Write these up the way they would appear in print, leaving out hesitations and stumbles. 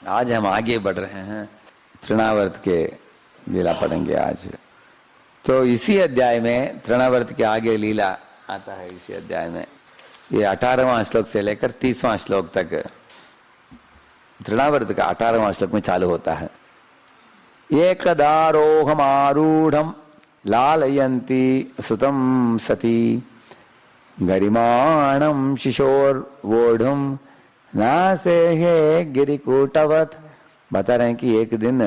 आज हम आगे बढ़ रहे हैं, तृणावर्त के लीला पढ़ेंगे आज। तो इसी अध्याय में तृणावर्त के आगे लीला आता है। इसी अध्याय में ये 18वां श्लोक से लेकर 30वां श्लोक तक तृणावर्त का 18वां श्लोक में चालू होता है। एकदारोहमारूढ़ं लालयन्ती सुतं सती गरिमाणं शिशोर्वोढुं नासे हे गिरिकूटवत। बता रहे हैं कि एक दिन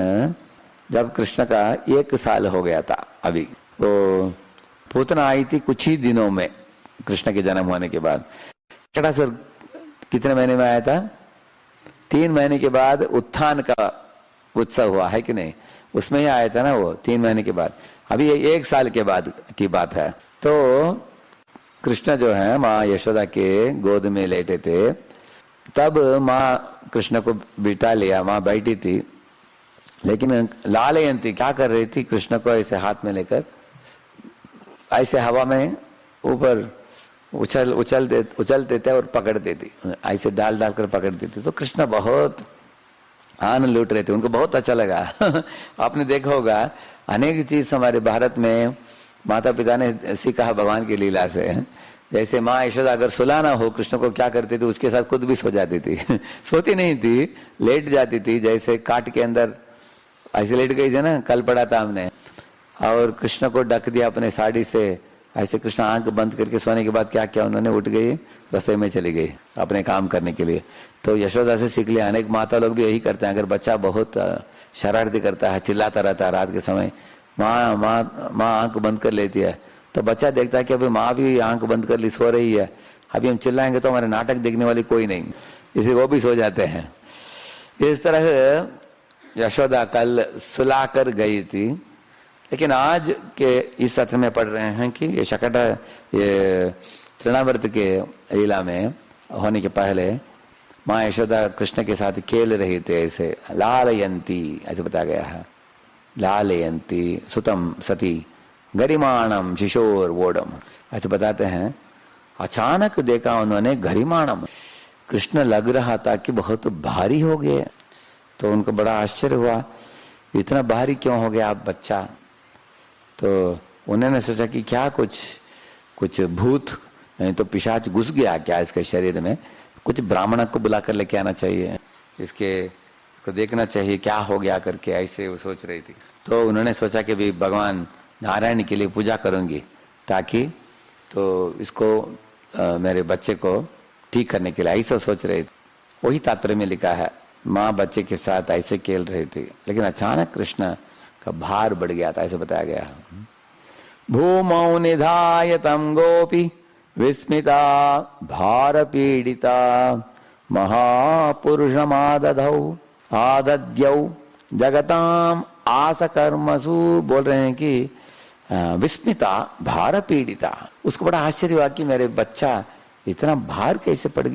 जब कृष्ण का 1 साल हो गया था, अभी तो पूतना आई थी कुछ ही दिनों में कृष्ण के जन्म होने के बाद। सर कितने महीने में आया था? 3 महीने के बाद उत्थान का उत्सव हुआ है कि नहीं, उसमें ही आया था ना वो 3 महीने के बाद। अभी 1 साल के बाद की बात है। तो कृष्ण जो है माँ यशोदा के गोद में लेटे थे, तब माँ कृष्ण को बिठा लिया, माँ बैठी थी, लेकिन लालयंती क्या कर रही थी? कृष्ण को ऐसे हाथ में लेकर ऐसे हवा में ऊपर उछलते थे और पकड़ते थे, ऐसे डाल कर पकड़ते थे। तो कृष्ण बहुत आनंद लूट रहे थे, उनको बहुत अच्छा लगा। आपने देखा होगा अनेक चीज हमारे भारत में माता पिता ने सीखा भगवान की लीला से। जैसे माँ यशोदा अगर सुलाना हो कृष्ण को क्या करती थी? उसके साथ खुद भी सो जाती थी। सोती नहीं थी, लेट जाती थी, जैसे काट के अंदर ऐसे लेट गई थी ना, कल पढ़ा था हमने। और कृष्ण को ढक दिया अपने साड़ी से, ऐसे कृष्ण आंख बंद करके सोने के बाद क्या किया उन्होंने? उठ गई, रसोई में चली गई अपने काम करने के लिए। तो यशोदा से सीख लिया। अनेक माता लोग भी यही करते हैं। अगर बच्चा बहुत शरारती करता है, चिल्लाता रहता है रात के समय, माँ आंख बंद कर लेती है, तो बच्चा देखता है कि अभी माँ भी आंख बंद कर ली, सो रही है, अभी हम चिल्लाएंगे तो हमारे नाटक देखने वाली कोई नहीं, इसलिए वो भी सो जाते हैं। इस तरह यशोदा कल सुला कर गई थी। लेकिन आज के इस सत्र में पढ़ रहे हैं कि ये शकट, ये तृणावर्त के लीला में होने के पहले माँ यशोदा कृष्ण के साथ खेल रही थे, ऐसे लालयंती ऐसे बताया गया है। लालयंती सुतम सती गरिमाणम शिशोर वोडम ऐसे बताते हैं। अचानक देखा उन्होंने गरिमाणम, कृष्ण लग रहा था कि बहुत भारी हो गए। तो उनको बड़ा आश्चर्य हुआ, इतना भारी क्यों हो गया आप बच्चा? तो उन्होंने सोचा कि क्या कुछ भूत नहीं तो पिशाच घुस गया क्या इसके शरीर में? कुछ ब्राह्मण को बुलाकर लेके आना चाहिए, इसके को देखना चाहिए क्या हो गया करके, ऐसे वो सोच रही थी। तो उन्होंने सोचा कि भी भगवान नारायण के लिए पूजा करूंगी, ताकि तो इसको मेरे बच्चे को ठीक करने के लिए, ऐसा सोच रहे थे। वही तात्पर्य में लिखा है, माँ बच्चे के साथ ऐसे खेल रही थी, लेकिन अचानक कृष्ण का भार बढ़ गया था, ऐसे बताया गया। भूमौ निधाय तम गोपी विस्मिता भार पीड़िता महापुरुषमादधौ आदद्यौ जगताम आसकर्मसु। बोल रहे हैं कि विस्मिता भार पीड़िता, उसको बड़ा आश्चर्य हुआ कि मेरे बच्चा इतना भार कैसे बढ़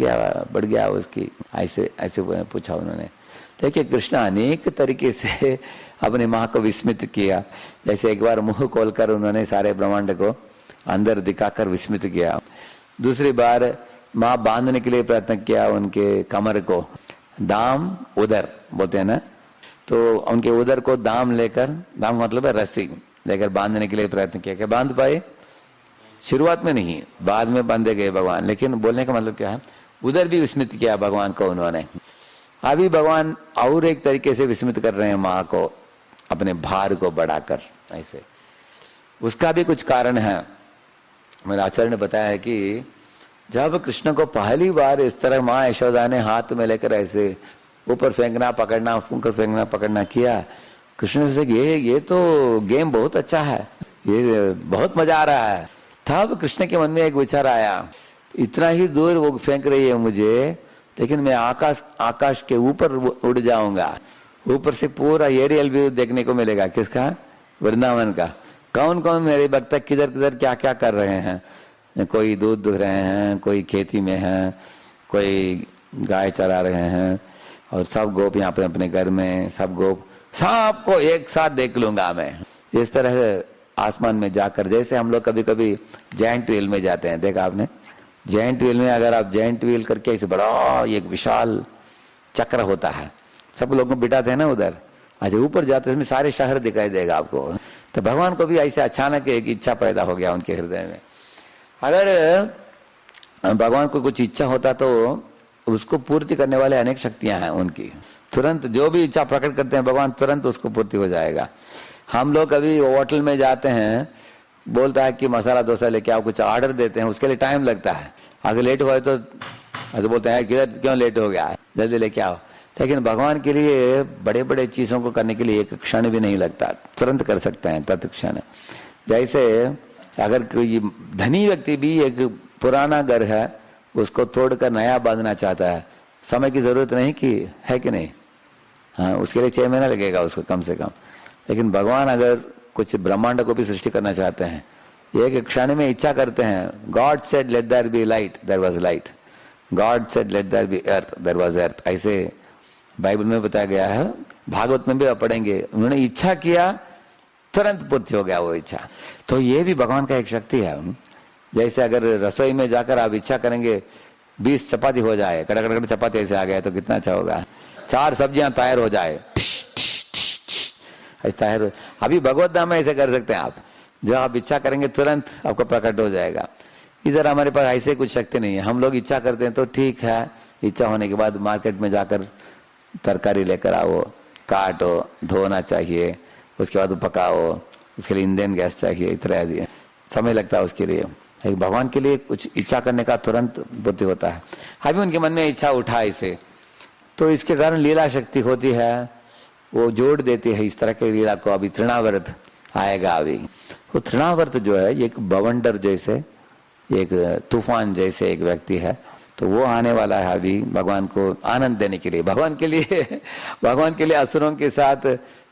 गया उसकी, ऐसे ऐसे पूछा उन्होंने। देखिए कृष्ण अनेक तरीके से अपने माँ को विस्मित किया। जैसे एक बार मुंह खोलकर उन्होंने सारे ब्रह्मांड को अंदर दिखाकर विस्मित किया। दूसरी बार माँ बांधने के लिए प्रयत्न किया, उनके कमर को दाम उदर बोलते हैं ना, तो उनके उदर को दाम लेकर, दाम मतलब है रस्सी लेकर बांधने के लिए प्रयत्न किया। क्या बांध पाए? शुरुआत में नहीं, बाद में बांधे गए भगवान। लेकिन बोलने का मतलब क्या है, उधर भी विस्मित किया भगवान को उन्होंने। अभी भगवान और एक तरीके से विस्मित कर रहे हैं माँ को, अपने भार को बढ़ाकर ऐसे। उसका भी कुछ कारण है। मेरे आचार्य ने बताया है कि जब कृष्ण को पहली बार इस तरह माँ यशोदा ने हाथ में लेकर ऐसे ऊपर फेंकना पकड़ना, ऊपर फेंकना पकड़ना किया, कृष्ण से ये तो गेम बहुत अच्छा है, ये बहुत मजा आ रहा है। तब कृष्ण के मन में एक विचार आया, इतना ही दूर वो फेंक रही है मुझे, लेकिन मैं आकाश के ऊपर उड़ जाऊंगा, ऊपर से पूरा एरियल व्यू देखने को मिलेगा। किसका? वृंदावन का। कौन कौन मेरे भक्त किधर किधर क्या क्या कर रहे हैं, कोई दूध दुह रहे हैं, कोई खेती में है, कोई गाय चरा रहे हैं, और सब गोप यहाँ पे अपने घर में, सब गोप सबको एक साथ देख लूंगा मैं। इस तरह आसमान में जाकर, जैसे हम लोग कभी कभी जायंट व्हील में जाते हैं, देखा आपने? जायंट व्हील में अगर आप जायंट व्हील करके, इसे बड़ा एक विशाल चक्र होता है, सब लोगों को बिठाते हैं ना उधर, अच्छा ऊपर जाते हैं सारे शहर दिखाई देगा आपको। तो भगवान को भी ऐसे अचानक एक इच्छा पैदा हो गया उनके हृदय में। अगर भगवान को कुछ इच्छा होता तो उसको पूर्ति करने वाले अनेक शक्तियां हैं उनकी, तुरंत जो भी इच्छा प्रकट करते हैं भगवान तुरंत उसको पूर्ति हो जाएगा। हम लोग कभी होटल में जाते हैं, बोलता है कि मसाला डोसा लेके आओ, कुछ ऑर्डर देते हैं, उसके लिए टाइम लगता है, अगर लेट हुआ तो बोलते हैं किधर क्यों लेट हो गया, जल्दी लेके आओ। लेकिन भगवान के लिए बड़े बड़े चीजों को करने के लिए एक क्षण भी नहीं लगता, तुरंत कर सकते हैं तत्क्षण। जैसे अगर कोई धनी व्यक्ति भी एक पुराना घर है उसको तोड़कर नया बांधना चाहता है, समय की जरूरत नहीं की है कि नहीं, हाँ उसके लिए 6 महीना लगेगा उसको कम से कम। लेकिन भगवान अगर कुछ ब्रह्मांड को भी सृष्टि करना चाहते हैं, एक क्षण में इच्छा करते हैं, God said let there be light, there was light, God said let there be earth, there was earth, ऐसे बाइबल में बताया गया है, भागवत में भी आप पढ़ेंगे, उन्होंने इच्छा किया तुरंत पूर्ति हो गया वो इच्छा। तो ये भी भगवान का एक शक्ति है। जैसे अगर रसोई में जाकर आप इच्छा करेंगे 20 चपाती हो जाए, कड़कड़ चपाती ऐसे आ गया तो कितना अच्छा होगा, 4 सब्जियां तैयार हो जाए, तैयार। अभी भगवत धाम में ऐसे कर सकते हैं आप, जो आप इच्छा करेंगे तुरंत आपको प्रकट हो जाएगा। इधर हमारे पास ऐसे कुछ शक्ति नहीं है, हम लोग इच्छा करते हैं तो ठीक है, इच्छा होने के बाद मार्केट में जाकर तरकारी लेकर आओ, काटो, धोना चाहिए, उसके बाद पकाओ, उसके लिए ईंधन गैस चाहिए, इत्यादि समय लगता है उसके लिए। भगवान के लिए कुछ इच्छा करने का तुरंत पूर्ति होता है। अभी उनके मन में इच्छा उठा इसे, तो इसके कारण लीला शक्ति होती है, वो जोड़ देती है इस तरह के लीला को। अभी तृणावर्त आएगा, अभी वो तृणावर्त जो है एक बवंडर जैसे, एक तूफान जैसे एक व्यक्ति है, तो वो आने वाला है अभी भगवान को आनंद देने के लिए। भगवान के लिए असुरों के साथ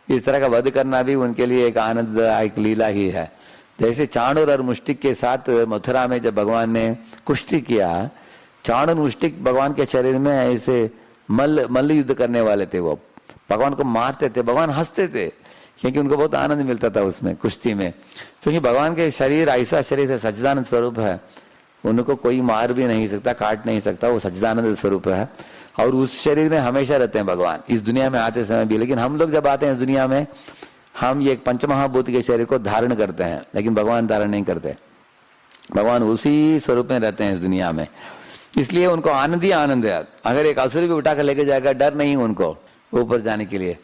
इस तरह का वध करना भी उनके लिए एक आनंद एक लीला ही है। जैसे चाणूर और मुष्टिक के साथ मथुरा में जब भगवान ने कुश्ती किया, चाणूर मुष्टिक भगवान के शरीर में ऐसे मल्ल युद्ध करने वाले थे, वो भगवान को मारते थे, भगवान हंसते थे क्योंकि उनको बहुत आनंद मिलता था उसमें कुश्ती में। क्योंकि भगवान के शरीर ऐसा शरीर है, सच्चिदानंद स्वरूप है, उनको कोई मार भी नहीं सकता, काट नहीं सकता, वो सच्चिदानंद स्वरूप है। और उस शरीर में हमेशा रहते हैं भगवान, इस दुनिया में आते समय भी। लेकिन हम लोग जब आते हैं इस दुनिया में, हम ये पंचमहाभूत के शरीर को धारण करते हैं, लेकिन भगवान धारण नहीं करते, भगवान उसी स्वरूप में रहते हैं इस दुनिया में। इसलिए उनको आनंद ही आनंद है। अगर एक असुर भी उठा कर लेके जाएगा, डर नहीं उनको ऊपर जाने के लिए।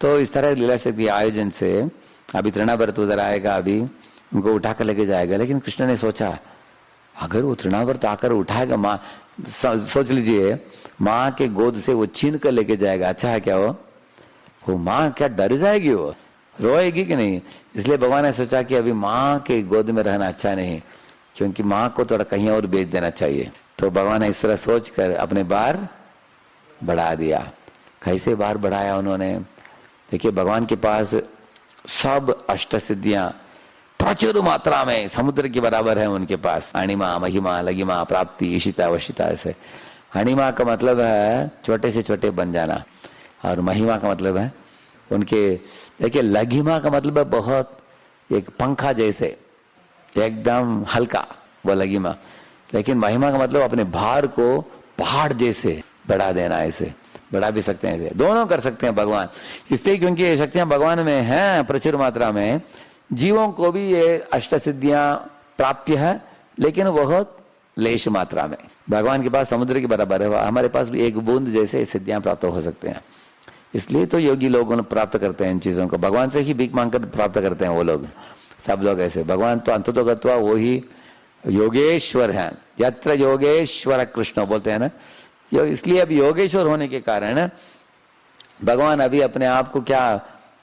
तो इस तरह लीला शक्ति आयोजन से अभी तृणावर्त उधर आएगा, अभी उनको उठा कर लेके जाएगा। लेकिन कृष्ण ने सोचा अगर वो तृणावर्त आकर उठाएगा, माँ सोच लीजिए माँ के गोद से वो छीन कर लेके जाएगा, अच्छा है क्या वो माँ क्या डर जाएगी, वो रोएगी कि नहीं। इसलिए भगवान ने सोचा कि अभी माँ के गोद में रहना अच्छा नहीं, क्योंकि माँ को थोड़ा कहीं और भेज देना चाहिए। तो भगवान ने इस तरह सोच कर अपने बार बढ़ा दिया। कैसे बार बढ़ाया उन्होंने, देखिए भगवान के पास सब अष्ट सिद्धियां प्रचुर मात्रा में समुद्र के बराबर है उनके पास। अणिमा, महिमा, लगिमा, प्राप्ति, ईशिता, वशिता, ऐसे। अणिमा का मतलब है छोटे से छोटे बन जाना, और महिमा का मतलब है उनके, देखिए लगिमा का मतलब है बहुत एक पंखा जैसे एकदम हल्का, वो लगिमा। लेकिन महिमा का मतलब अपने भार को पहाड़ जैसे बढ़ा देना, ऐसे बढ़ा भी सकते हैं, ऐसे दोनों कर सकते हैं भगवान। इसलिए क्योंकि ये शक्तियां भगवान में हैं प्रचुर मात्रा में, जीवों को भी ये अष्ट सिद्धियां प्राप्य है, लेकिन बहुत लेश मात्रा में। भगवान के पास समुद्र के बराबर है, हमारे पास भी एक बूंद जैसे सिद्धियां प्राप्त हो सकते हैं। इसलिए तो योगी लोग प्राप्त करते हैं इन चीजों को, भगवान से ही भीख मांगकर प्राप्त करते हैं वो लोग, सब लोग ऐसे। भगवान तो अंततोगत्वा वो ही योगेश्वर है, यत्र योगेश्वर कृष्ण बोलते हैं ना। इसलिए अब योगेश्वर होने के कारण भगवान अभी अपने आप को क्या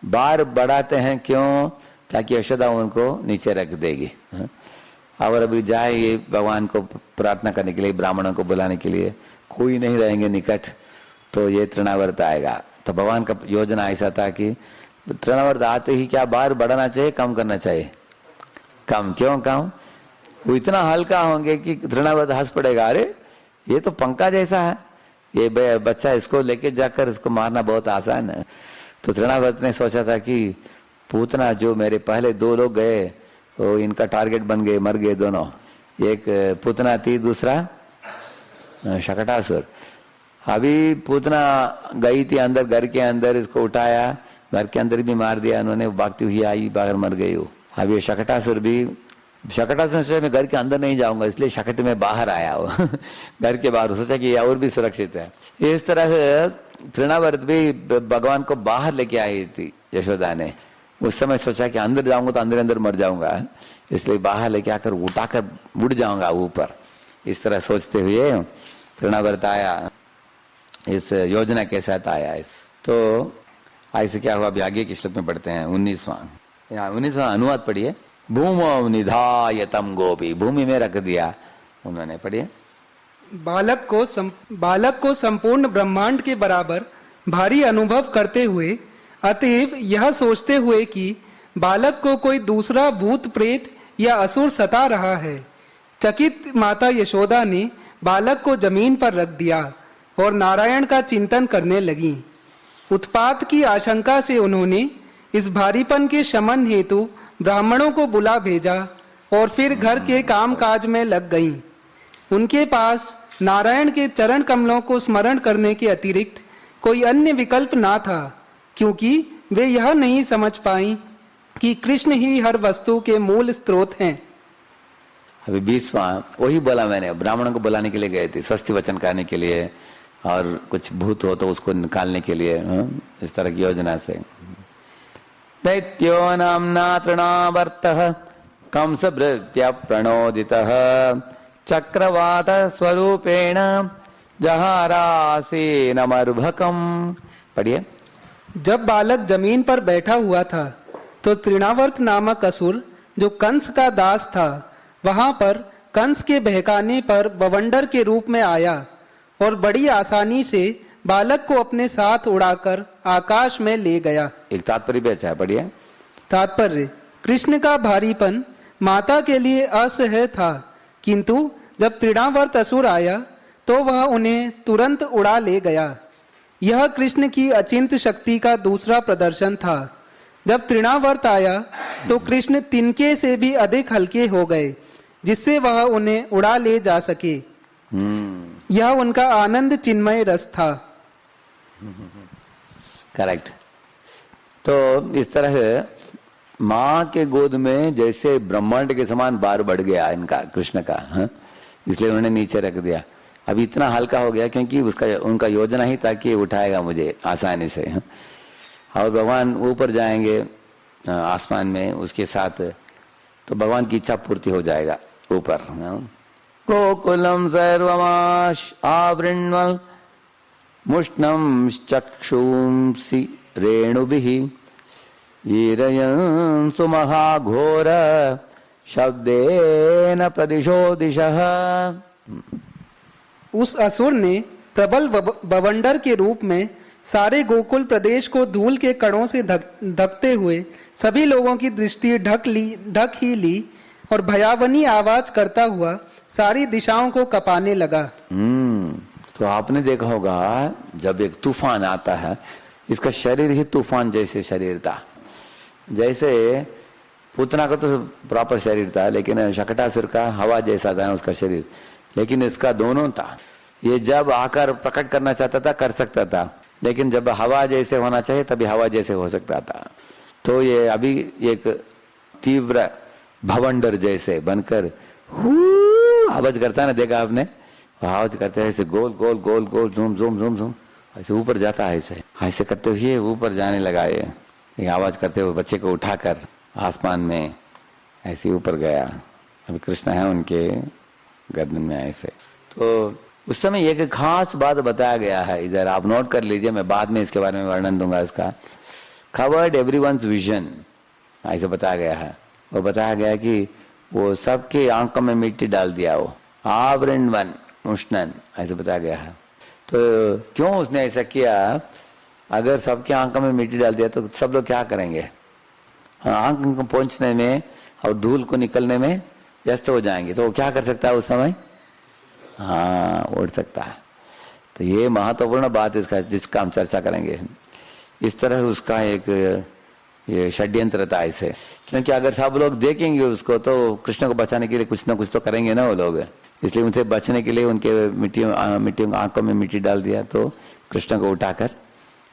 बार बढ़ाते हैं, क्यों, ताकि यशोदा उनको नीचे रख देगी। और अभी जाए भगवान को प्रार्थना करने के लिए, ब्राह्मणों को बुलाने के लिए, कोई नहीं रहेंगे निकट, तो ये तृणावर्त आएगा। तो भगवान का योजना ऐसा था कि तृणावर्त आते ही क्या बार बढ़ाना चाहिए, कम करना चाहिए, कम। क्यों कम, वो इतना हल्का होंगे कि तृणावर्त हंस पड़ेगा, अरे ये तो पंखा जैसा है, ये बच्चा इसको लेके जाकर इसको मारना बहुत आसान है। तो तृणावर्त ने सोचा था कि पूतना जो मेरे पहले 2 लोग गए वो इनका टारगेट बन गए, मर गए दोनों, एक पूतना थी, दूसरा शकटासुर। अभी पूतना गई थी अंदर, घर के अंदर, इसको उठाया, घर के अंदर भी मार दिया उन्होंने, भागती हुई आई, बाहर मर गई वो। अब ये शकटासुर भी, शकटासुर सोचा मैं घर के अंदर नहीं जाऊंगा, इसलिए शकट में बाहर आया वो घर के बाहर, सोचा कि और भी सुरक्षित है। इस तरह से तृणावर्त भी भगवान को बाहर लेके आई थी यशोदा ने। उस समय सोचा कि अंदर जाऊंगा तो अंदर अंदर मर जाऊंगा, इसलिए बाहर लेके आकर उठाकर उड़ जाऊंगा ऊपर। इस तरह सोचते हुए तृणावर्त आया, इस योजना के साथ आया। तो ऐसे क्या हुआ, अभी आगे के श्लोक में पढ़ते हैं 19वां। यहाँ 19वां अनुवाद पढ़िए। भूमो निधायतम गोपी, भूमि में रख दिया उन्होंने, पढ़िए। बालक को संपूर्ण ब्रह्मांड के बराबर भारी अनुभव करते हुए, अतएव यह सोचते हुए कि बालक को कोई दूसरा भूत प्रेत या असुर सता रहा है, चकित माता यशोदा ने बालक को जमीन पर रख दिया और नारायण का चिंतन करने लगी। उत्पात की आशंका से उन्होंने इस भारीपन के शमन हेतु ब्राह्मणों को बुला भेजा और फिर घर के कामकाज में लग गईं। उनके पास नारायण के चरण कमलों को स्मरण करने के अतिरिक्त कोई अन्य विकल्प ना था, क्योंकि वे यह नहीं समझ पाईं कि कृष्ण ही हर वस्तु के मूल स्रोत हैं। अभी 20वां वही बोला मैंने, ब्राह्मणों को बुलाने के लिए गए थे, स्वस्ति वचन करने के लिए, और कुछ भूत हो तो उसको निकालने के लिए, इस तरह की योजना से। दैत्यो नाम्ना तृणावर्तः कंस भृत्य प्रणोदितः चक्रवात स्वरूपेण जहारासेन मर्भकम, पढ़िए। जब बालक जमीन पर बैठा हुआ था तो तृणावर्त नामक असुर, जो कंस का दास था, वहां पर कंस के बहकाने पर बवंडर के रूप में आया और बड़ी आसानी से बालक को अपने साथ उड़ाकर आकाश में ले गया। एक तात्पर्य भी अच्छा है, पढ़िए। तात्पर्य, कृष्ण का भारीपन माता के लिए असह्य था, किंतु जब तृणावर्त असुर आया तो वह उन्हें तुरंत उड़ा ले गया। यह कृष्ण की अचिंत शक्ति का दूसरा प्रदर्शन था। जब तृणावर्त आया तो कृष्ण तिनके से भी अधिक हल्के हो गए, जिससे वह उन्हें उड़ा ले जा सके। यह उनका आनंद चिन्मय रस था। करेक्ट। तो इस तरह माँ के गोद में जैसे ब्रह्मांड के समान बार बढ़ गया इनका, कृष्ण का, इसलिए उन्होंने नीचे रख दिया। अभी इतना हल्का हो गया क्योंकि उसका उनका योजना ही था कि उठाएगा मुझे आसानी से, और भगवान ऊपर जाएंगे आसमान में उसके साथ, तो भगवान की इच्छा पूर्ति हो जाएगा ऊपर। गोकुलम सर्वमाश आवृण्वल मुष्णम चक्षुंसि रेणुभिः वीरयन् सुमहाघोर शब्देन प्रदिशो दिशः। उस असुर ने प्रबल बवंडर के रूप में सारे गोकुल प्रदेश को धूल के कणों से ढकते हुए सभी लोगों की दृष्टि ढक ही ली और भयावनी आवाज करता हुआ सारी दिशाओं को कपाने लगा। तो आपने देखा होगा जब एक तूफान आता है, इसका शरीर ही तूफान जैसे शरीर था। जैसे पूतना का तो प्रॉपर शरीर था, लेकिन शकटासुर का हवा जैसा था उसका शरीर, लेकिन इसका दोनों था। ये जब आकर प्रकट करना चाहता था कर सकता था, लेकिन जब हवा जैसे होना चाहिए तभी हवा जैसे हो सकता था। तो ये अभी एक तीव्र भवंडर जैसे बनकर आवाज करता है ना, देखा आपने, आवाज करते हैं ऐसे गोल गोल गोल गोल झूम झूम झूम झूम ऐसे ऊपर जाता है, ऐसे ऐसे करते हुए ऊपर जाने लगा। ये आवाज करते हुए बच्चे को उठाकर आसमान में ऐसे ऊपर गया। अभी कृष्ण है उनके गर्दन में ऐसे। तो उस समय एक खास बात बताया गया है, इधर आप नोट कर लीजिए, मैं बाद में इसके बारे में वर्णन दूंगा इसका। कवर्ड एवरीवन्स विजन, ऐसे बताया गया है। वो बताया गया कि वो सबके आंखों में मिट्टी डाल दिया, वो आवृण्वन मुष्णन, ऐसे बताया गया है। तो क्यों उसने ऐसा किया? अगर सबके आंखों में मिट्टी डाल दिया तो सब लोग क्या करेंगे? आंख को पहुंचने में और धूल को निकलने में व्यस्त हो जाएंगे। तो वो क्या कर सकता है उस समय? हाँ, उड़ सकता है। तो ये महत्वपूर्ण बात इसका, जिसका हम चर्चा करेंगे। इस तरह उसका एक ये षड्यंत्र था ऐसे, क्योंकि अगर सब लोग देखेंगे उसको तो कृष्ण को बचाने के लिए कुछ ना कुछ तो करेंगे ना वो लोग। इसलिए उनसे बचने के लिए उनके मिट्टी आंखों में मिट्टी डाल दिया, तो कृष्ण को उठाकर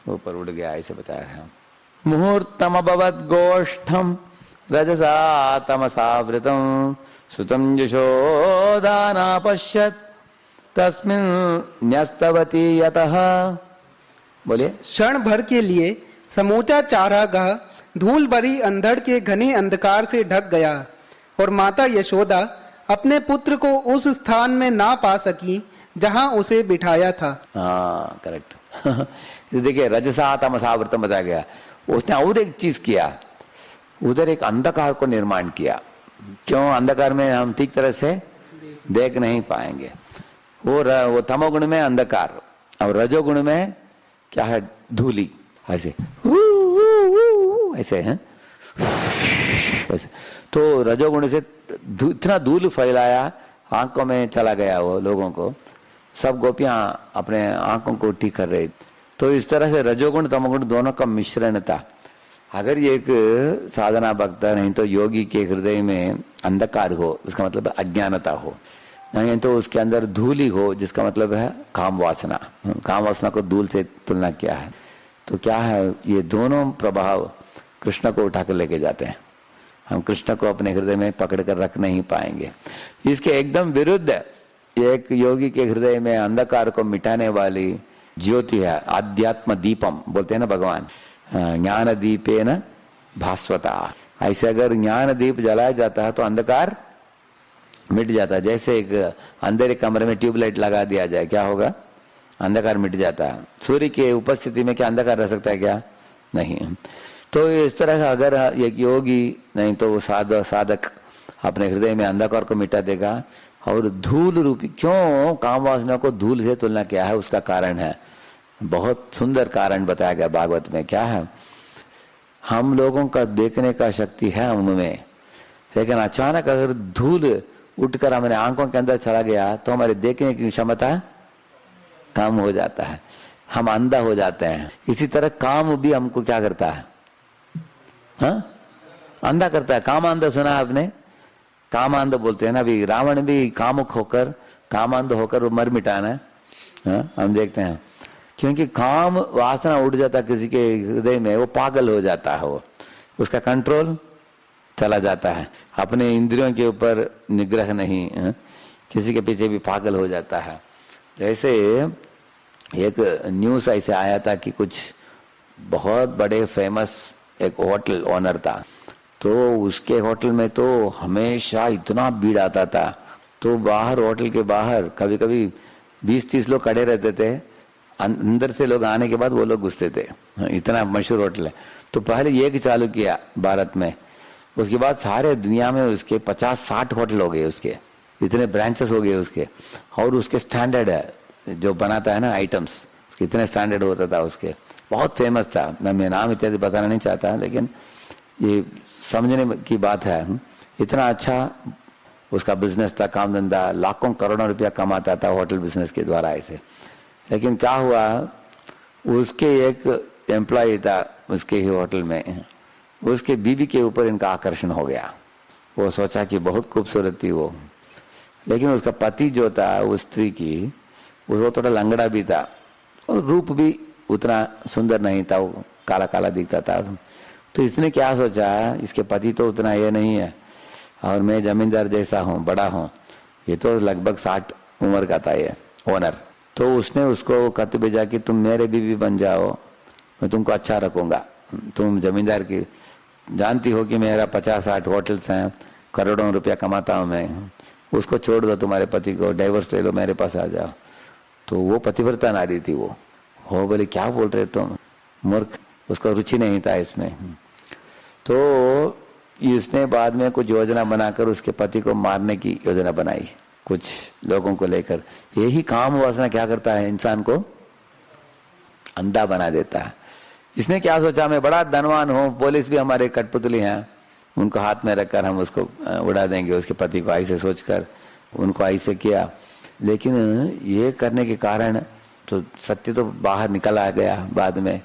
ऊपर उड़ गया, ऐसे बताया है। मुहूर्तम अभवत गोष्ठम रजसा तमसावृतम सुतम यशोदाना पश्यत तस्मिन् न्यस्तवती यतः। बोलिए। क्षण भर के लिए समूचा चारागाह धूल भरी अंधड़ के घने अंधकार से ढक गया और माता यशोदा अपने पुत्र को उस स्थान में ना पा सकी जहां उसे बिठाया था। हाँ, करेक्ट। देखिए, रजसा तमसावृतम बताया गया। उसने और एक चीज किया, उधर एक अंधकार को निर्माण किया। क्यों? अंधकार में हम ठीक तरह से देख नहीं पाएंगे। वो तमोगुण में अंधकार और रजोगुण में क्या है? धूली। ऐसे ऐसे हैं, ऐसे। तो रजोगुण से इतना धूल फैलाया, आंखों में चला गया वो लोगों को। सब गोपियां अपने आंखों को ठीक कर रही। तो इस तरह से रजोगुण तमोगुण दोनों का मिश्रण था। अगर ये एक साधना भक्त नहीं तो योगी के हृदय में अंधकार हो, उसका मतलब अज्ञानता हो, नहीं तो उसके अंदर धूली हो, जिसका मतलब है काम वासना। काम वासना को धूल से तुलना किया है। तो क्या है, ये दोनों प्रभाव कृष्ण को उठाकर लेके जाते हैं। हम कृष्ण को अपने हृदय में पकड़ कर रख नहीं पाएंगे। इसके एकदम विरुद्ध एक योगी के हृदय में अंधकार को मिटाने वाली ज्योति है, आध्यात्म दीपम बोलते हैं ना भगवान, ज्ञान दीपेन भास्वता। ऐसे अगर ज्ञान दीप जलाया जाता है तो अंधकार मिट जाता है। जैसे एक अंधेरे कमरे में ट्यूबलाइट लगा दिया जाए, क्या होगा? अंधकार मिट जाता है। सूर्य के उपस्थिति में क्या अंधकार रह सकता है? क्या नहीं। तो इस तरह का अगर एक योगी नहीं तो साधक अपने हृदय में अंधकार को मिटा देगा। और धूल रूपी, क्यों काम वासना को धूल से तुलना किया है? उसका कारण है, बहुत सुंदर कारण बताया गया भागवत में। क्या है? हम लोगों का देखने का शक्ति है उनमें, लेकिन अचानक अगर धूल उठकर हमारे आंखों के अंदर चला गया तो हमारे देखने की क्षमता कम हो जाता है, हम अंधा हो जाते हैं। इसी तरह काम भी हमको क्या करता है? हाँ, अंधा करता है। काम अंधा सुना है आपने? काम अंध बोलते हैं ना। अभी रावण भी कामुक होकर, काम अंध होकर वो मर मिटाना है। हाँ, हम देखते हैं, क्योंकि काम वासना उठ जाता किसी के हृदय में, वो पागल हो जाता है, वो उसका कंट्रोल चला जाता है। अपने इंद्रियों के ऊपर निग्रह नहीं, किसी के पीछे भी पागल हो जाता है। जैसे एक न्यूज़ ऐसे आया था कि कुछ बहुत बड़े फेमस एक होटल ओनर था, तो उसके होटल में तो हमेशा इतना भीड़ आता था। तो बाहर, होटल के बाहर कभी कभी 20-30 लोग खड़े रहते थे, अंदर से लोग आने के बाद वो लोग घुसते थे। इतना मशहूर होटल है। तो पहले एक चालू किया भारत में, उसके बाद सारे दुनिया में उसके 50-60 होटल हो गए, उसके इतने ब्रांचेस हो गए उसके। और उसके स्टैंडर्ड है, जो बनाता है ना आइटम्स, उसके इतने स्टैंडर्ड होता था उसके, बहुत फेमस था। मैं नाम इत्यादि बताना नहीं चाहता, लेकिन ये समझने की बात है। इतना अच्छा उसका बिजनेस था, काम धंधा, लाखों करोड़ों रुपया कमाता था होटल बिजनेस के द्वारा ऐसे। लेकिन क्या हुआ, उसके एक एम्प्लॉय था उसके ही होटल में, उसके बीबी के ऊपर इनका आकर्षण हो गया। वो सोचा कि बहुत खूबसूरत थी वो, लेकिन उसका पति जो था उस स्त्री की, वो थोड़ा लंगड़ा भी था और रूप भी उतना सुंदर नहीं था, वो काला काला दिखता था। तो इसने क्या सोचा, इसके पति तो उतना ये नहीं है और मैं जमींदार जैसा हूँ, बड़ा हूँ, ये तो लगभग 60 उम्र का था ये ओनर। तो उसने उसको खत भेजा कि तुम मेरे बीवी बन जाओ, मैं तुमको अच्छा रखूंगा। तुम जमींदार की जानती हो कि मेरा 50-60 होटल्स हैं, करोड़ों रुपया कमाता हूँ मैं, उसको छोड़ दो, तुम्हारे पति को डाइवोर्स ले लो, मेरे पास आ जाओ। तो वो पतिव्रता नारी थी वो। हो बोले क्या बोल रहे तुम, मूर्ख, उसको रुचि नहीं था इसमें। तो इसने बाद में कुछ योजना बनाकर उसके पति को मारने की योजना बनाई, कुछ लोगों को लेकर। यही काम वासना क्या करता है, इंसान को अंधा बना देता है। इसने क्या सोचा, मैं बड़ा धनवान हूँ, पुलिस भी हमारे कठपुतली हैं, उनको हाथ में रखकर हम उसको उड़ा देंगे, उसके पति को ऐसे सोचकर उनको ऐसे किया। लेकिन ये करने के कारण तो सत्य तो बाहर निकल आ गया बाद में।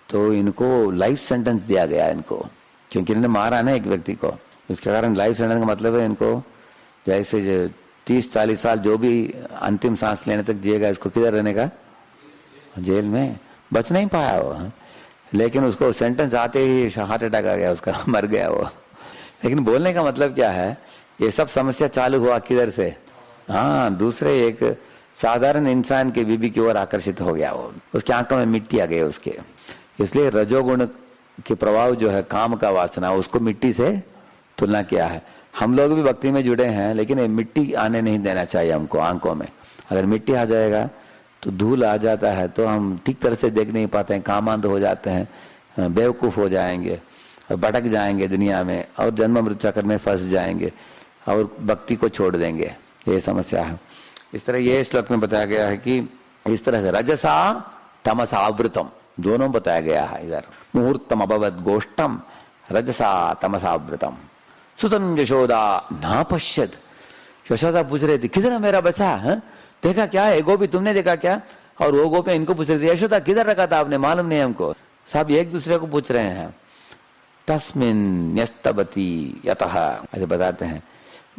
तो इनको लाइफ सेंटेंस दिया गया इनको, क्योंकि इन्होंने मारा ना एक व्यक्ति को। इसके कारण लाइफ सेंटेंस का मतलब है इनको जैसे 30-40 साल जो भी अंतिम सांस लेने तक जिएगा, इसको किधर रहने का? जेल में। बच नहीं पाया वो, लेकिन उसको सेंटेंस आते ही हार्ट अटैक आ गया उसका, मर गया वो। लेकिन बोलने का मतलब क्या है, ये सब समस्या चालू हुआ किधर से? हाँ, दूसरे एक साधारण इंसान के बीबी की ओर आकर्षित हो गया वो, उसकी आंखों में मिट्टी आ गई उसके। इसलिए रजोगुण के प्रभाव जो है, काम का वासना, उसको मिट्टी से तुलना किया है। हम लोग भी भक्ति में जुड़े हैं, लेकिन ये मिट्टी आने नहीं देना चाहिए हमको आंखों में। अगर मिट्टी आ जाएगा तो धूल आ जाता है, तो हम ठीक तरह से देख नहीं पाते हैं, कामांध हो जाते हैं, बेवकूफ हो जाएंगे, भटक जाएंगे दुनिया में, और जन्म मृत्यु चक्र में फंस जाएंगे और भक्ति को छोड़ देंगे। ये समस्या है। इस तरह ये श्लोक में बताया गया है कि इस तरह रजसा तमसा आवृतम, दोनों बताया गया है इधर। मुहूर्तम अभवत गोष्ठम रजसा तमसा आवृतम सुतम यशोदा ना पश्यत। यशोदा पूछ रहे थे किधर है मेरा बच्चा, है देखा क्या है? गोपी तुमने देखा क्या? और वो गोपी इनको पूछ रही थी, यशोदा किधर रखा था आपने, मालूम नहीं हमको। सब एक दूसरे को पूछ रहे हैं। तस्मिन न्यस्तबती यतः, ऐसे बताते हैं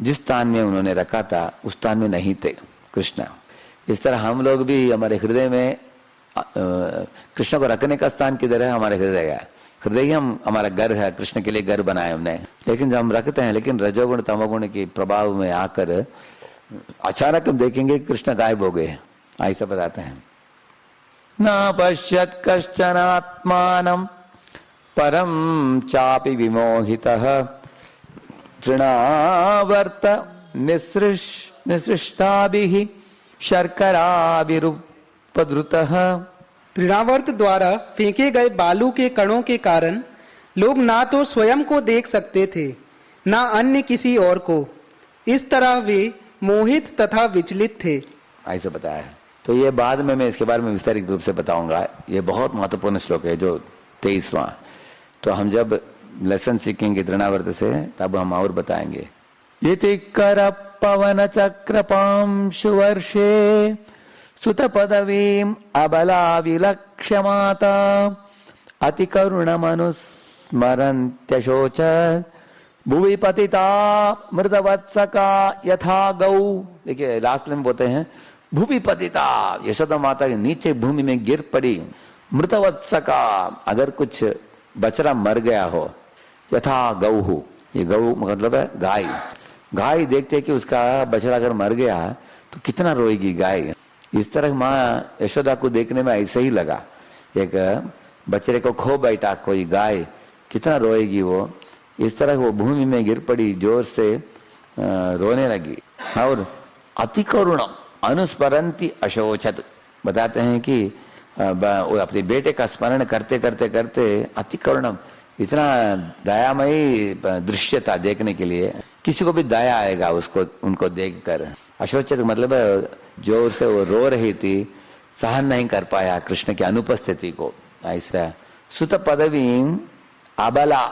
जिस स्थान में उन्होंने रखा था उस स्थान में नहीं थे कृष्ण। इस तरह हम लोग भी हमारे हृदय में कृष्ण को रखने का स्थान किधर है? हमारे हृदय है। हृदय ही हमारा घर है, कृष्ण के लिए घर बनाए हमने। लेकिन जब हम रखते हैं, लेकिन रजोगुण तमोगुण के प्रभाव में आकर अचानक हम देखेंगे कृष्ण गायब हो गए, ऐसा बताते हैं। न पश्यत कश्चन आत्मानं परम चापि विमोहितः तृणावर्त निसृष्टाभिः शर्कराभिरुपद्रुतः। तृणावर्त द्वारा फेंके गए बालू के कणों के कारण लोग ना तो स्वयं को देख सकते थे, ना अन्य किसी और को। इस तरह वे मोहित तथा विचलित थे, ऐसे बताया है। तो ये बाद में मैं इसके बारे में विस्तारित रूप से बताऊंगा। ये बहुत महत्वपूर्ण श्लोक है जो 23वां। तो हम जब लेसन सीखेंगे तृणावर्त से, तब हम और बताएंगे। इति कर पवन चक्र पांशु वर्षे सुत पदवीम अबला विलक्ष्य माता अति करुण मनुस्मरन्त्यशोच भुवि पतिता मृतवत्सका यथा गौ। देखिए लास्ट में बोलते हैं भुवि पतिता, यशोदा माता के नीचे भूमि में गिर पड़ी। मृतवत्सका, अगर कुछ बछड़ा मर गया हो, यथा गौ, ये गौ मतलब है गाय। गाय देखते कि उसका बछड़ा अगर मर गया तो कितना रोएगी गाय। इस तरह माँ यशोदा को देखने में ऐसे ही लगा, एक बछड़े को खो बैठा कोई गाय, कितना रोएगी वो। इस तरह वो भूमि में गिर पड़ी, जोर से रोने लगी। और अति करुणम अनुस्मरन्ति अशोचत, बताते हैं कि वो अपने बेटे का स्मरण करते करते करते अति करुणम, इतना दयामयी दृश्य था देखने के लिए, किसी को भी दया आएगा उसको, उनको देखकर। अशोचत मतलब जोर से वो रो रही थी, सहन नहीं कर पाया कृष्ण की अनुपस्थिति को। ऐसा सुत पदवी अबला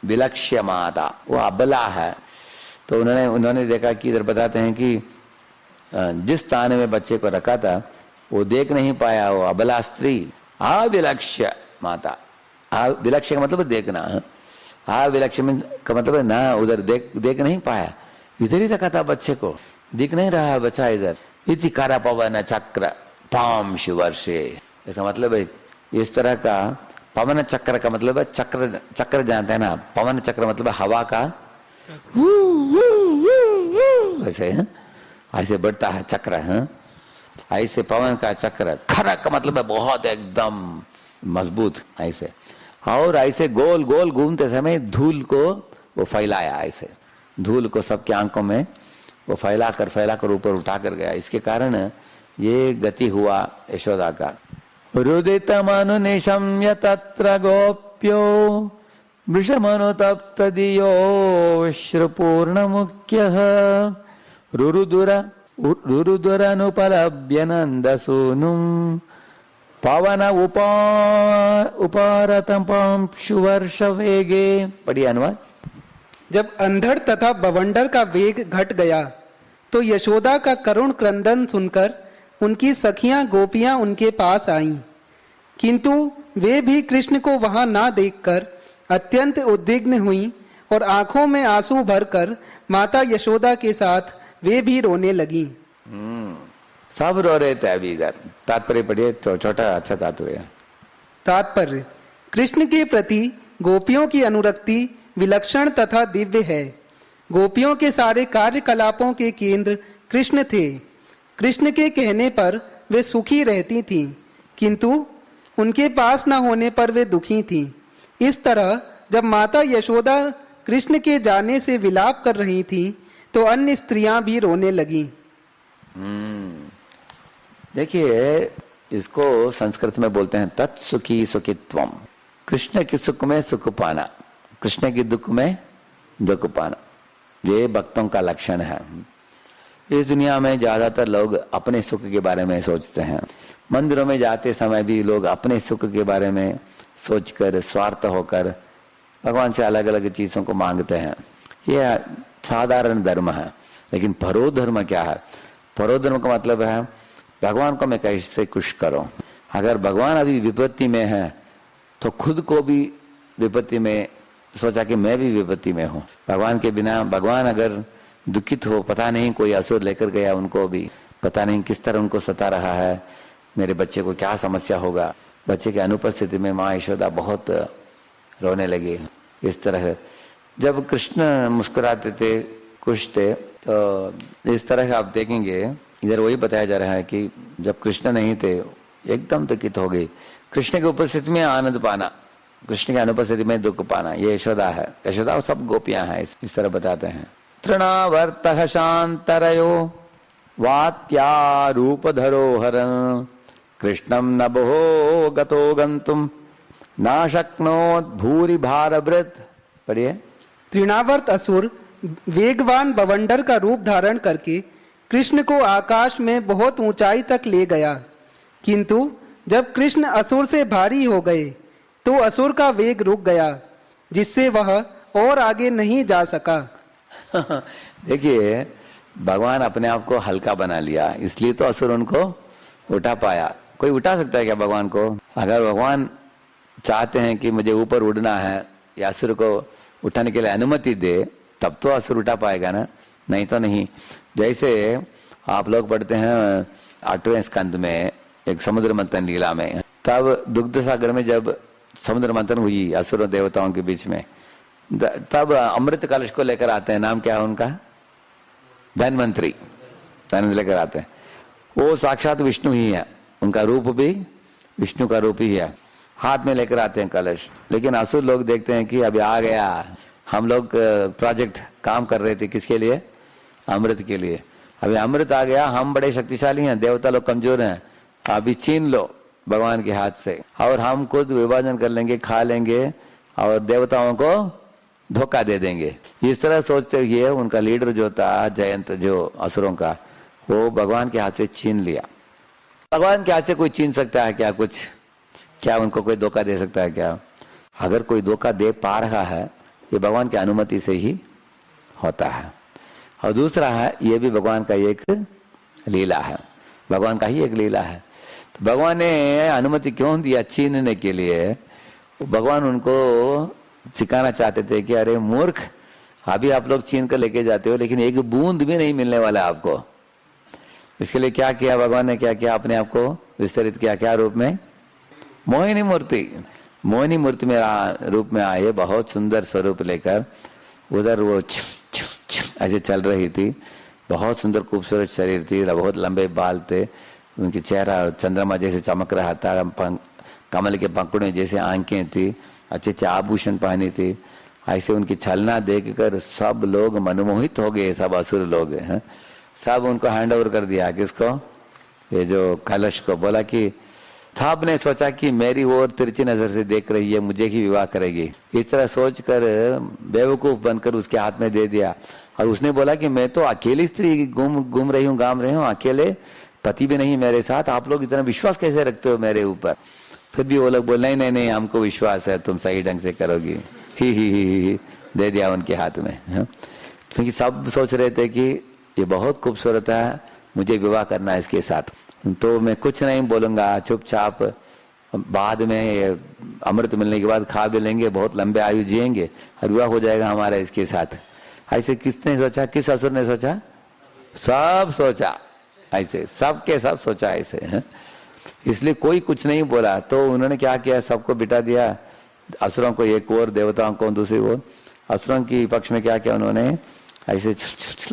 विलक्ष्य माता, वो अबला है। तो उन्होंने देखा कि इधर बताते हैं कि जिस स्थान में बच्चे को रखा था वो देख नहीं पाया, वो अबला स्त्री। अविलक्ष्य माता, विलक्ष्य का मतलब देखना, अविलक्ष्य का मतलब ना उधर देख नहीं पाया, इधर ही रखा था बच्चे को, दिख नहीं रहा बच्चा इधर। इति कर पवन चक्र पांश वर्षे, इसका मतलब है इस तरह का पवन चक्र का मतलब है चक्र, चक्र जानते हैं ना, पवन चक्र मतलब हवा का ऐसे है, ऐसे बढ़ता है चक्र है, ऐसे पवन का चक्र। खरक का मतलब है बहुत एकदम मजबूत ऐसे, और ऐसे गोल गोल घूमते समय धूल को वो फैलाया, ऐसे धूल को सबकी आंखों में वो फैलाकर ऊपर उठाकर गया। इसके कारण ये गति हुआ यशोदा का। रुदित मनु निशम्य तत्र गोप्यो वृषमनुतप्त दियो श्रुपूर्ण मुख्यः रुरुदुरनुपलभ्य नन्दसूनुं पवन उपारतं पांशु वर्ष वेगे। पढ़िए अनुवाद। जब अंधड़ तथा बवंडर का वेग घट गया तो यशोदा का करुण क्रंदन सुनकर उनकी सखियां गोपियां उनके पास आईं, किंतु वे भी कृष्ण को वहां ना देखकर अत्यंत उद्विग्न हुईं और आंखों में आंसू भरकर माता यशोदा के साथ वे भी रोने लगी। सब रो रहे थे। अभी इधर तात्पर्य पढ़िए, तो छोटा अच्छा तात्पर्य। तात्पर्य: कृष्ण के प्रति गोपियों की अनुरक्ति विलक्षण तथा दिव्य है। गोपियों के सारे कार्यकलापों के केंद्र कृष्ण थे। कृष्ण के कहने पर वे सुखी रहती थीं, किंतु उनके पास न होने पर वे दुखी थीं। इस तरह जब माता यशोदा कृष्ण के जाने से विलाप कर रही थीं, तो अन्य स्त्रियां भी रोने लगीं। देखिए, इसको संस्कृत में बोलते हैं तत्सुखी सुखित्वम। कृष्ण के सुख में सुख पाना, कृष्ण के दुख में दुख पाना, ये भक्तों का लक्षण है। इस दुनिया में ज्यादातर लोग अपने सुख के बारे में सोचते हैं। मंदिरों में जाते समय भी लोग अपने सुख के बारे में सोचकर स्वार्थ होकर भगवान से अलग अलग चीजों को मांगते हैं। यह साधारण धर्म है। लेकिन परो धर्म क्या है? परो धर्म का मतलब है भगवान को मैं कैसे खुश करूं। अगर भगवान अभी विपत्ति में है तो खुद को भी विपत्ति में सोचा कि मैं भी विपत्ति में हूं। भगवान के बिना, भगवान अगर दुखित हो, पता नहीं कोई असुर लेकर गया उनको भी, पता नहीं किस तरह उनको सता रहा है, मेरे बच्चे को क्या समस्या होगा। बच्चे की अनुपस्थिति में माँ यशोदा बहुत रोने लगी। इस तरह जब कृष्ण मुस्कुराते थे, खुश थे, तो इस तरह आप देखेंगे इधर वही बताया जा रहा है कि जब कृष्ण नहीं थे एकदम दुखित हो गई। कृष्ण की उपस्थिति में आनंद पाना, कृष्ण की अनुपस्थिति में दुख पाना, ये यशोदा है। यशोदा सब गोपियां हैं। इस तरह बताते हैं। तृणावर्तः शांतरयो वात्यारूपधरो हरन् कृष्णं नभो गतो गंतुम ना शक्नोत भूरि भारभृत। पढ़िए। तृणावर्त असुर वेगवान बवंडर का रूप धारण करके कृष्ण को आकाश में बहुत ऊंचाई तक ले गया, किंतु जब कृष्ण असुर से भारी हो गए तो असुर का वेग रुक गया, जिससे वह और आगे नहीं जा सका। देखिए, भगवान अपने आप को हल्का बना लिया, इसलिए तो असुर उनको उठा पाया। कोई उठा सकता है क्या भगवान को? अगर भगवान चाहते हैं कि मुझे ऊपर उड़ना है या असुर को उठाने के लिए अनुमति दे, तब तो असुर उठा पाएगा ना, नहीं तो नहीं। जैसे आप लोग पढ़ते हैं 8वें स्कंद में एक समुद्र मंथन लीला में, तब दुग्ध सागर में जब समुद्र मंथन हुई असुर देवताओं के बीच में, तब अमृत कलश को लेकर आते हैं। नाम क्या है उनका? धन्वंतरी। धन्वंतरी लेकर आते हैं। वो साक्षात विष्णु ही है, उनका रूप भी विष्णु का रूप ही है। हाथ में लेकर आते हैं कलश। लेकिन असुर लोग देखते हैं कि अभी आ गया, हम लोग प्रोजेक्ट काम कर रहे थे किसके लिए? अमृत के लिए। अभी अमृत आ गया, हम बड़े शक्तिशाली हैं, देवता लोग कमजोर हैं, अभी छीन लो भगवान के हाथ से और हम खुद विभाजन कर लेंगे, खा लेंगे और देवताओं को धोखा दे देंगे। इस तरह सोचते हुए उनका लीडर जो था जयंत, जो असुरों का, वो भगवान के हाथ से छीन लिया। भगवान के हाथ से कोई छीन सकता है क्या कुछ? क्या उनको कोई धोखा दे सकता है क्या? अगर कोई धोखा दे पा रहा है, ये भगवान की अनुमति से ही होता है। और दूसरा है, ये भी भगवान का एक लीला है, भगवान का ही एक लीला है। तो भगवान ने अनुमति क्यों दिया छीनने के लिए? भगवान उनको सिखाना चाहते थे कि अरे मूर्ख, अभी आप लोग छीन कर लेके जाते हो, लेकिन एक बूंद भी नहीं मिलने वाला आपको। इसके लिए क्या किया भगवान ने? क्या किया? अपने आप को विस्तरित किया। क्या रूप में? मोहिनी मूर्ति। मोहिनी मूर्ति में रूप में आए, बहुत सुंदर स्वरूप लेकर उधर वो ऐसे चल रही थी। बहुत सुंदर खूबसूरत शरीर थी, बहुत लंबे बाल थे, उनकी चेहरा चंद्रमा जैसे चमक रहा था, कमल के पंखुड़े जैसे आंखें थी, अच्छे अच्छे आभूषण पहनी थी। ऐसे उनकी छलना देखकर सब लोग मनमोहित हो गए, सब असुर लोग हैं। सब उनको हैंड ओवर कर दिया। किसको? ये जो कलश को। बोला कि थाप ने सोचा कि मेरी ओर तिरछी नजर से देख रही है, मुझे ही विवाह करेगी। इस तरह सोचकर बेवकूफ बनकर उसके हाथ में दे दिया। और उसने बोला कि मैं तो अकेली स्त्री घूम रही हूँ, गाम रही हूँ, अकेले, पति भी नहीं मेरे साथ, आप लोग इतना विश्वास कैसे रखते हो मेरे ऊपर? फिर भी वो लोग बोले नहीं नहीं, हमको विश्वास है, तुम सही ढंग से करोगी। ही दे दिया उनके हाथ में। क्योंकि सब सोच रहे थे कि ये बहुत खूबसूरत है, मुझे विवाह करना है इसके साथ, तो मैं कुछ नहीं बोलूंगा, चुपचाप बाद में अमृत मिलने के बाद खा भी लेंगे, बहुत लंबे आयु जिएंगे और विवाह हो जाएगा हमारा इसके साथ। ऐसे किसने सोचा? किस असुर ने सोचा? सब सोचा ऐसे, सबके सब सोचा ऐसे है, इसलिए कोई कुछ नहीं बोला। तो उन्होंने क्या किया, सबको बिठा दिया, असुरों को एक ओर, देवताओं को दूसरी ओर। असुरों की पक्ष में क्या किया उन्होंने, ऐसे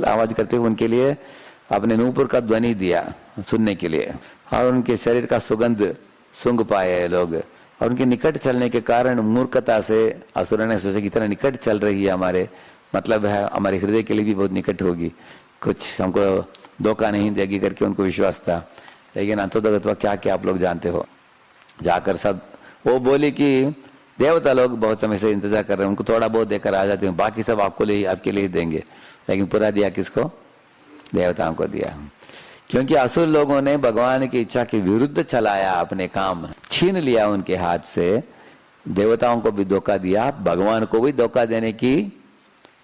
आवाज करते हुए उनके लिए अपने नूपुर का ध्वनि दिया सुनने के लिए, और उनके शरीर का सुगंध सूंघ पाए लोग। और उनके निकट चलने के कारण मूर्खता से असुरों ने सोचा कि इतना निकट चल रही है हमारे, मतलब है हमारे हृदय के लिए भी बहुत निकट होगी, कुछ हमको धोखा नहीं देगी करके उनको विश्वास था। लेकिन अंततः क्या क्या आप लोग जानते हो, जाकर सब वो बोली कि देवता लोग बहुत समय से इंतजार कर रहे हैं, उनको थोड़ा बहुत देकर आ जाते हैं, बाकी सब आपको लिए आपके लिए देंगे। लेकिन पूरा दिया किसको, देवताओं को दिया, क्योंकि असुर लोगों ने भगवान की इच्छा के विरुद्ध चलाया, अपने काम छीन लिया उनके हाथ से। देवताओं को भी धोखा दिया, भगवान को भी धोखा देने की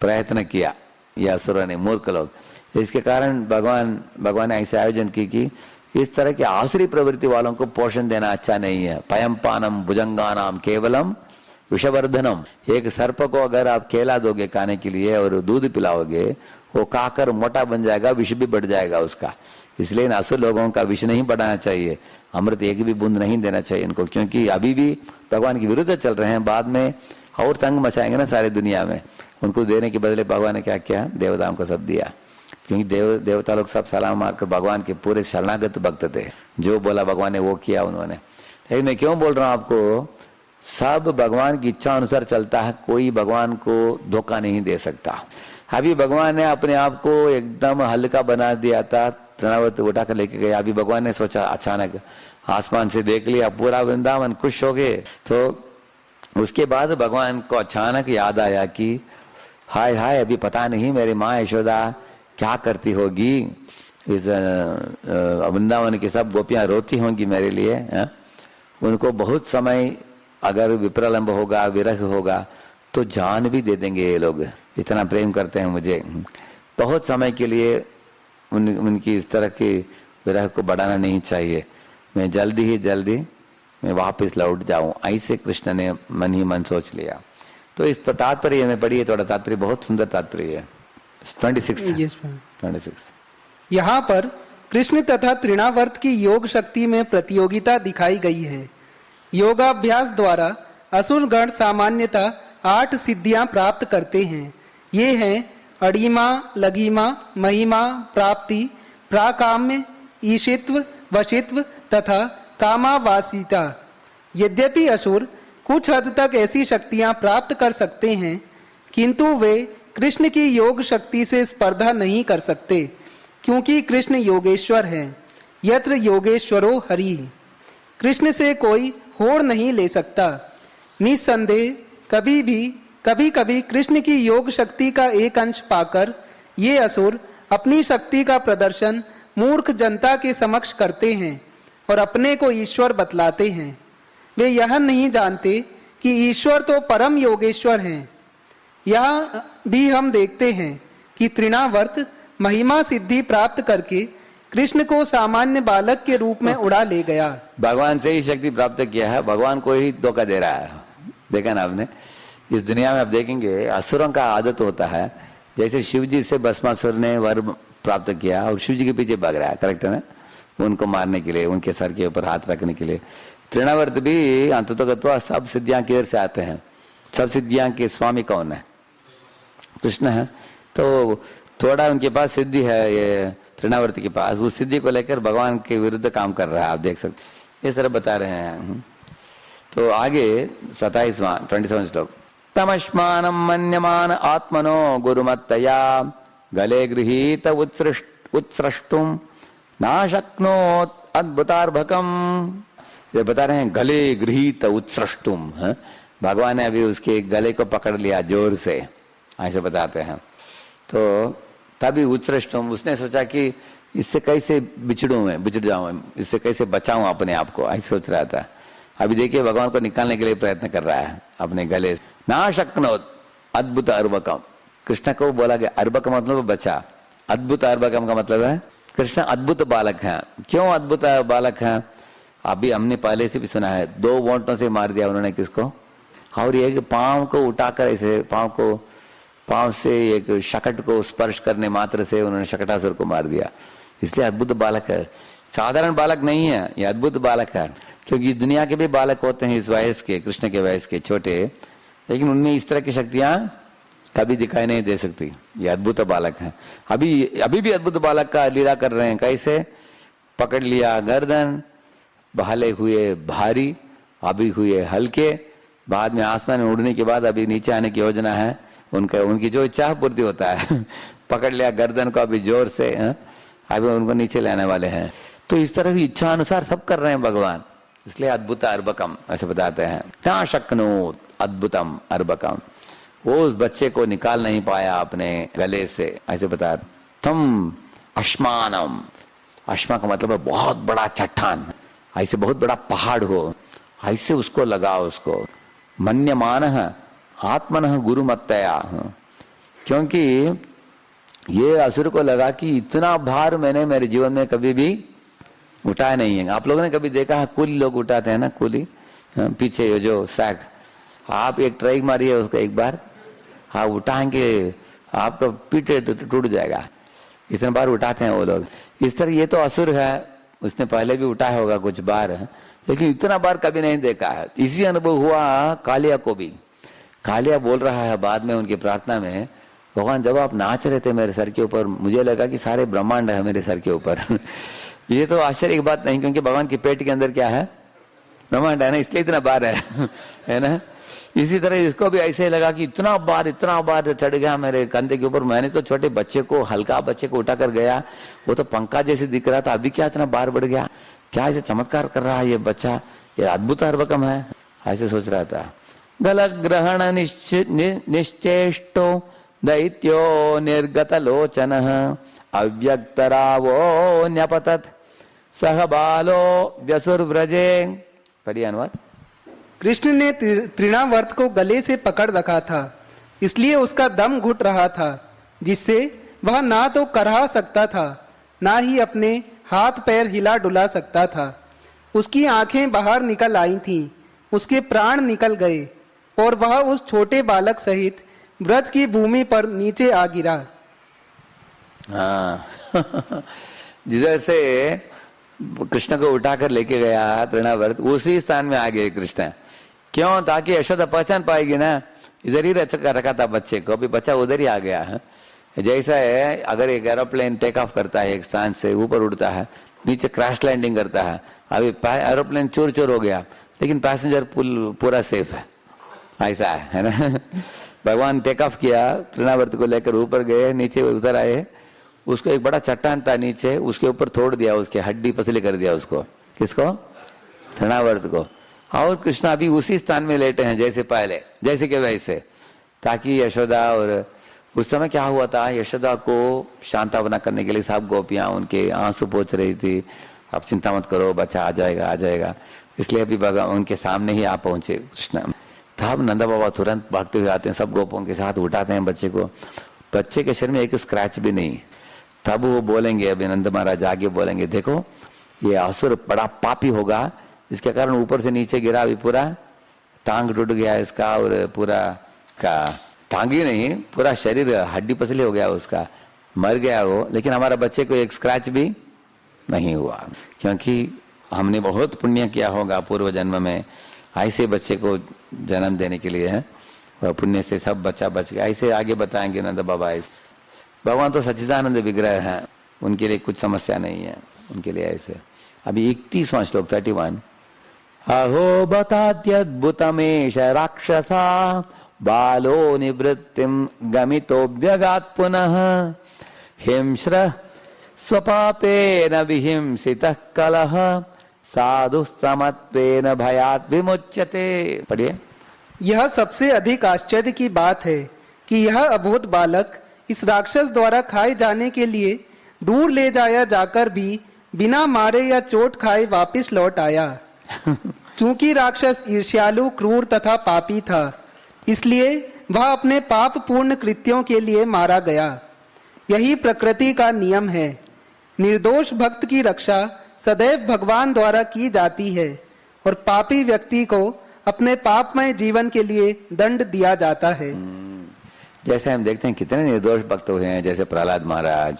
प्रयत्न किया ये असुरों ने, मूर्ख लोग। इसके कारण भगवान ने ऐसे आयोजन की कि इस तरह की आसुरी प्रवृत्ति वालों को पोषण देना अच्छा नहीं है। पयम पानम भुजंगानाम केवलम विषवर्धनम, एक सर्प को अगर आप केला दोगे खाने के लिए और दूध पिलाओगे, वो खाकर मोटा बन जाएगा, विष भी बढ़ जाएगा उसका। इसलिए असुर लोगों का विष नहीं बढ़ाना चाहिए, अमृत एक भी बूंद नहीं देना चाहिए इनको, क्योंकि अभी भी भगवान के विरुद्ध चल रहे हैं, बाद में और तंग मचाएंगे ना सारी दुनिया में। उनको देने के बदले भगवान ने क्या किया, देवताओं को सब दिया, क्योंकि देवता लोग सब सलाम मारकर भगवान के पूरे शरणागत भक्त थे, जो बोला भगवान ने वो किया उन्होंने। लेकिन मैं क्यों बोल रहा हूं आपको, सब भगवान की इच्छा अनुसार चलता है, कोई भगवान को धोखा नहीं दे सकता। अभी भगवान ने अपने आप को एकदम हल्का बना दिया था, तृणावर्त उठा कर लेके गया। अभी भगवान ने सोचा, अचानक आसमान से देख लिया पूरा वृंदावन, खुश हो गए। तो उसके बाद भगवान को अचानक याद आया कि हाय हाय, अभी पता नहीं मेरी माँ यशोदा क्या करती होगी, इस वृंदावन की सब गोपियां रोती होंगी मेरे लिए है? उनको बहुत समय अगर विप्रलंब होगा, विरह होगा, तो जान भी दे देंगे ये लोग, इतना प्रेम करते हैं मुझे। बहुत समय के लिए उनकी इस तरह की विरह को बढ़ाना नहीं चाहिए, मैं जल्दी मैं वापस लौट जाऊं, ऐसे कृष्ण ने मन ही मन सोच लिया। तो इस तात्पर्य में पढ़िए, थोड़ा तात्पर्य बहुत सुंदर तात्पर्य है। 26 यहाँ पर कृष्ण तथा तृणावर्त की योग शक्ति में प्रतियोगिता दिखाई गई है। योगाभ्यास द्वारा असुर गण सामान्यतः 8 सिद्धियां प्राप्त करते हैं। ये हैं अड़िमा, लघिमा, महिमा, प्राप्ति, प्राकाम्य, ईशित्व, वशित्व तथा कामावासिता। यद्यपि असुर कुछ हद तक ऐसी शक्तियां प्राप्त कर सकते हैं, किंतु वे कृष्ण की योग शक्ति से स्पर्धा नहीं कर सकते, क्योंकि कृष्ण योगेश्वर है। यत्र योगेश्वरो हरि, कृष्ण से कोई होड़ नहीं ले सकता। निस्संदेह कभी कभी कृष्ण की योग शक्ति का एक अंश पाकर ये असुर अपनी शक्ति का प्रदर्शन मूर्ख जनता के समक्ष करते हैं और अपने को ईश्वर बतलाते हैं। वे यह नहीं जानते कि ईश्वर तो परम योगेश्वर हैं। यह भी हम देखते हैं कि तृणावर्त महिमा सिद्धि प्राप्त करके कृष्ण को सामान्य बालक के रूप में उड़ा ले गया। भगवान से ही शक्ति प्राप्त किया है, भगवान को ही धोखा दे रहा है। देखा ना आपने, इस दुनिया में आप देखेंगे असुरों का आदत होता है, जैसे शिव जी से भस्मासुर ने वर प्राप्त किया और शिव जी के पीछे भाग रहा है, करेक्ट है ना, उनको मारने के लिए, उनके सर के ऊपर हाथ रखने के लिए। तृणावर्त भी अंततः सब सिद्धियां किधर से आते हैं, सब सिद्धियां के स्वामी कौन है, कृष्ण है। तो थोड़ा उनके पास सिद्धि है, ये तृणावर्त के पास, उस सिद्धि को लेकर भगवान के विरुद्ध काम कर रहा है, आप देख सकते, इस तरह बता रहे हैं। तो आगे 27वां श्लोक, तमस्मानं मन्यमान आत्मनो गुरुमत्तया गले गृहीत उत्सृष्टुम नाशक्नोत अद्भुतार्भकम। ये बता रहे हैं गले गृहीत उत्सृष्टुम, भगवान ने अभी उसके गले को पकड़ लिया जोर से, ऐसे बताते हैं। तो तभी उत्सृष्टुम, उसने सोचा कि इससे कैसे बिछड़ जाऊं, इससे कैसे बचाऊं अपने आप को, ऐसे सोच रहा था। अभी देखिए भगवान को निकालने के लिए प्रयत्न कर रहा है अपने गले से। ना शक्नोत अद्भुत अर्भकम, कृष्ण को बोला गया, अर्भक मतलब बचा, अद्भुत अर्भकम का मतलब है कृष्ण अद्भुत बालक हैं। क्यों अद्भुत बालक हैं, अभी हमने पहले से भी सुना है, 2 वोंटों से मार दिया उन्होंने किसको, और एक पांव को उठाकर ऐसे पांव को पांव से एक शकट को स्पर्श करने मात्र से उन्होंने शकटासुर को मार दिया। इसलिए अद्भुत बालक है, साधारण बालक नहीं है, ये अद्भुत बालक है। क्योंकि इस दुनिया के भी बालक होते हैं इस वयस के, कृष्ण के वयस के छोटे, लेकिन उनमें इस तरह की शक्तियां कभी दिखाई नहीं दे सकती। ये अद्भुत बालक है। अभी भी अद्भुत बालक का लीला कर रहे हैं। कैसे? पकड़ लिया गर्दन, भाले हुए भारी, अभी हुए हल्के, बाद में आसमान में उड़ने के बाद अभी नीचे आने की योजना है। उनकी जो इच्छा पूर्ति होता है। पकड़ लिया गर्दन को अभी जोर से, अभी उनको नीचे लाने वाले हैं। तो इस तरह की इच्छा अनुसार सब कर रहे हैं भगवान। इसलिए अद्भुत अर्भकम ऐसे बताते हैं। ना शक्नोत अद्भुतम अर्भकम, वो उस बच्चे को निकाल नहीं पाया अपने गले से, ऐसे बताया। तुम अश्मानम, अश्मा का मतलब है बहुत बड़ा चट्टान, ऐसे बहुत बड़ा पहाड़ हो, ऐसे उसको लगाओ उसको। मन्यमान आत्मन गुरुमत्तया, क्योंकि ये असुर को लगा कि इतना भार मैंने मेरे जीवन में कभी भी उठाया नहीं है। आप लोगों ने कभी देखा है कुली लोग उठाते हैं ना, कुली पीछे ये जो सैक, आप एक ट्राई मारिए उसको एक बार, हाँ उठाएंगे आपका पीठ टूट जाएगा, इतने बार उठाते हैं वो लोग। इस तरह ये तो असुर है, उसने पहले भी उठाया होगा कुछ बार, लेकिन इतना बार कभी नहीं देखा है। इसी अनुभव हुआ कालिया को भी। कालिया बोल रहा है बाद में उनकी प्रार्थना में, भगवान जब आप नाच रहे थे मेरे सर के ऊपर, मुझे लगा कि सारे ब्रह्मांड है मेरे सर के ऊपर। ये तो आश्चर्य की बात नहीं, क्योंकि भगवान की पेट के अंदर क्या है? ब्रह्मांड है ना, इसलिए इतना बार है ना। इसी तरह इसको भी ऐसे लगा कि इतना बार चढ़ गया मेरे कंधे के ऊपर। मैंने तो छोटे बच्चे को, हल्का बच्चे को उठा कर गया, वो तो पंखा जैसे दिख रहा था, अभी क्या इतना बार बढ़ गया, क्या ऐसे चमत्कार कर रहा है ये बच्चा, ये अद्भुत अर्भकम है, ऐसे सोच रहा था। गल ग्रहण निश्चेष्टो दैत्यो निर्गत लोचन अव्यक्तरावो न्यपतत सह बालो व्यसुरव्रजे। पढ़िए अनुवाद। कृष्ण ने तृणावर्त को गले से पकड़ रखा था, इसलिए उसका दम घुट रहा था, जिससे वह ना तो करहा सकता था, ना ही अपने हाथ पैर हिला डुला सकता था। उसकी आंखें बाहर निकल आई थीं, उसके प्राण निकल गए और वह उस छोटे बालक सहित ब्रज की भूमि पर नीचे आ गिरा। हाँ जिधर से कृष्ण को उठाकर लेके गया तृणावर्त, उसी स्थान में आ गए कृष्ण। क्यों? ताकि यशोदा पहचान पाएगी ना, इधर ही रखा था बच्चे को, अभी बच्चा उधर ही आ गया है। जैसा है अगर एक एरोप्लेन टेक ऑफ करता है, एक स्थान से ऊपर उड़ता है, नीचे क्रैश लैंडिंग करता है, अभी एरोप्लेन चूर चूर हो गया, लेकिन पैसेंजर पूरा सेफ है, ऐसा है ना। भगवान टेक ऑफ किया, तृणावर्त को लेकर ऊपर गए, नीचे उतर आए, उसको एक बड़ा चट्टान था नीचे, उसके ऊपर तोड़ दिया, उसके हड्डी पसली कर दिया उसको। किसको? तृणावर्त को। और कृष्ण अभी उसी स्थान में लेटे हैं जैसे पहले, जैसे के वैसे, ताकि यशोदा, और उस समय क्या हुआ था, यशोदा को शांतावना करने के लिए सब गोपियां उनके आंसू पोंछ रही थी, अब चिंता मत करो बच्चा आ जाएगा आ जाएगा। इसलिए अभी भगवान उनके सामने ही आ पहुंचे कृष्ण। तब नंदा बाबा तुरंत भागते हुए आते हैं, सब गोपों के साथ उठाते हैं बच्चे को। बच्चे के शरीर में एक स्क्रैच भी नहीं। तब वो बोलेंगे, अभी नंद महाराज आगे बोलेंगे, देखो ये असुर बड़ा पापी होगा, इसके कारण ऊपर से नीचे गिरा, अभी पूरा टांग टूट गया इसका, और पूरा का टांग ही नहीं, पूरा शरीर हड्डी पसली हो गया उसका, मर गया वो। लेकिन हमारा बच्चे को एक स्क्रैच भी नहीं हुआ, क्योंकि हमने बहुत पुण्य किया होगा पूर्व जन्म में ऐसे बच्चे को जन्म देने के लिए, है वह पुण्य से सब बच्चा बच गया। ऐसे आगे बताएंगे नंद बाबा। भगवान तो सच्चिदानंद विग्रह है, उनके लिए कुछ समस्या नहीं है, उनके लिए ऐसे। अभी 31वां श्लोक 31। अहो बताद्यद्भुतमेष राक्षसा बालो निवृत्तिम गमितोऽभ्यगात् पुनः हिंस्र स्वपापेन विहिंसितः कलह साधु समत्वेन भयात् विमुच्यते। पढ़िए। यह सबसे अधिक आश्चर्य की बात है कि यह अबोध बालक इस राक्षस द्वारा खाए जाने के लिए दूर ले जाया जाकर भी बिना मारे या चोट खाए वापस लौट आया। चूंकि राक्षस ईर्ष्यालु, क्रूर तथा पापी था, इसलिए वह अपने पाप पूर्ण कृत्यों के लिए मारा गया। यही प्रकृति का नियम है। निर्दोष भक्त की रक्षा सदैव भगवान द्वारा की जाती है और पापी व्यक्ति को अपने पापमय जीवन के लिए दंड दिया जाता है। जैसे हम देखते हैं कितने निर्दोष भक्त हुए हैं, जैसे प्रहलाद महाराज,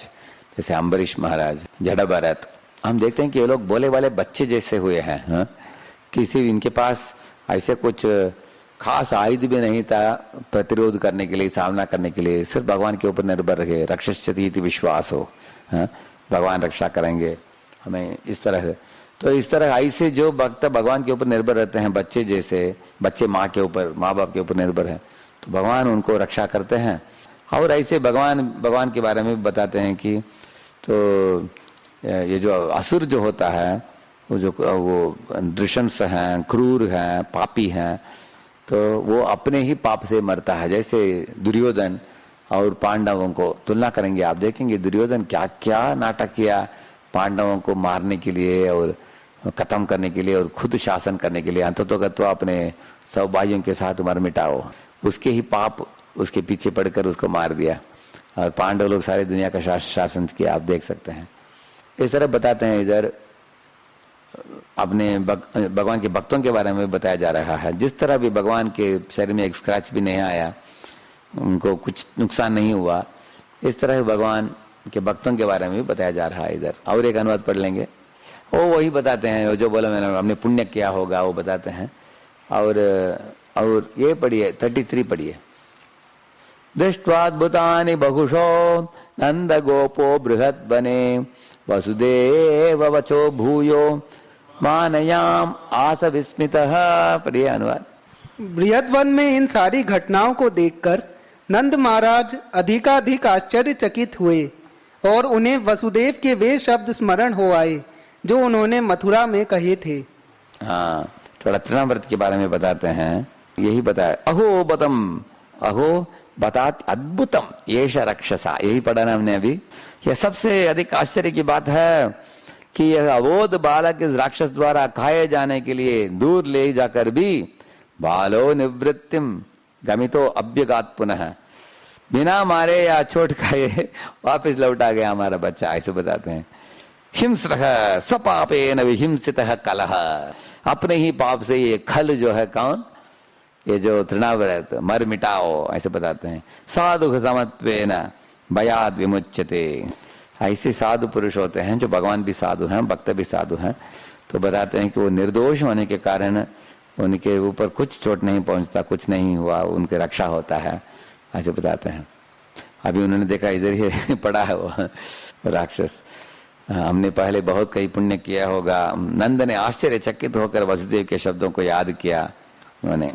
जैसे अम्बरीश महाराज, जड़ा भरत। हम देखते हैं कि ये लोग बोले वाले बच्चे जैसे हुए हैं। हाँ? किसी इनके पास ऐसे कुछ खास आयुध भी नहीं था प्रतिरोध करने के लिए, सामना करने के लिए। सिर्फ भगवान के ऊपर निर्भर रहे, रक्षस्यति इति विश्वास हो। हाँ? भगवान रक्षा करेंगे हमें, इस तरह। तो इस तरह ऐसे जो भक्त भगवान के ऊपर निर्भर रहते हैं, बच्चे जैसे, बच्चे माँ के ऊपर, माँ बाप के ऊपर निर्भर है, तो भगवान उनको रक्षा करते हैं। और ऐसे भगवान के बारे में भी बताते हैं कि तो ये जो असुर जो होता है, वो नृशंस हैं, क्रूर हैं, पापी हैं, तो वो अपने ही पाप से मरता है। जैसे दुर्योधन और पांडवों को तुलना करेंगे, आप देखेंगे दुर्योधन क्या क्या नाटक किया पांडवों को मारने के लिए और खत्म करने के लिए और खुद शासन करने के लिए। अंततोगत्वा अपने सब भाइयों के साथ मर मिटाओ, उसके ही पाप उसके पीछे पड़कर उसको मार दिया। और पांडव लोग सारी दुनिया का शासन किया, आप देख सकते हैं। इस तरह बताते हैं इधर अपने भगवान के भक्तों के बारे में बताया जा रहा है। जिस तरह भी भगवान के शरीर में एक स्क्रैच भी नहीं आया, उनको कुछ नुकसान नहीं हुआ, इस तरह भगवान के भक्तों के बारे में भी बताया जा रहा है इधर। और एक अनुवाद पढ़ लेंगे, वो वही बताते हैं जो बोला मैंने, हमने पुण्य किया होगा वो बताते हैं। और ये पढ़िए 33 पढ़िए। दृष्ट्वाद्भुतानि बहुशो नंद गोपो बृहत बने वसुदेव वचो भूयो मानयाम आस विस्मितः। पढ़िए अनुवाद। बृहद वन में इन सारी घटनाओं को देखकर नंद महाराज अधिकाधिक आश्चर्यचकित हुए और उन्हें वसुदेव के वे शब्द स्मरण हो आए जो उन्होंने मथुरा में कहे थे। हाँ, थोड़ा तृणाव्रत के बारे में बताते हैं। यही बताया, अहो बतम, अहो बतात अद्भुतम येष रक्षसा, यही पढ़ा ना हमने अभी। यह सबसे अधिक आश्चर्य की बात है कि यह अबोध बालक इस राक्षस द्वारा खाए जाने के लिए दूर ले जाकर भी बालो निवृत्तिम गमितो अभ्यगात पुनः, बिना मारे या चोट खाए वापस लौटा गया हमारा बच्चा, ऐसे बताते हैं। हिंस्रः सपापेन विहिंसितः कलह, अपने ही पाप से ये खल जो है कौन, ये जो तृणाव्रत, मर मिटाओ, ऐसे बताते हैं। साधु समत्वेन भयाद विमुच्यते, ऐसे साधु पुरुष होते हैं जो भगवान भी साधु हैं, भक्त भी साधु हैं। तो बताते हैं कि वो निर्दोष होने के कारण उनके ऊपर कुछ चोट नहीं पहुंचता, कुछ नहीं हुआ, उनकी रक्षा होता है, ऐसे बताते हैं। अभी उन्होंने देखा इधर ही पड़ा है वो राक्षस। हमने पहले बहुत कई पुण्य किया होगा। नंद ने आश्चर्यचकित होकर वसुदेव के शब्दों को याद किया उन्होंने।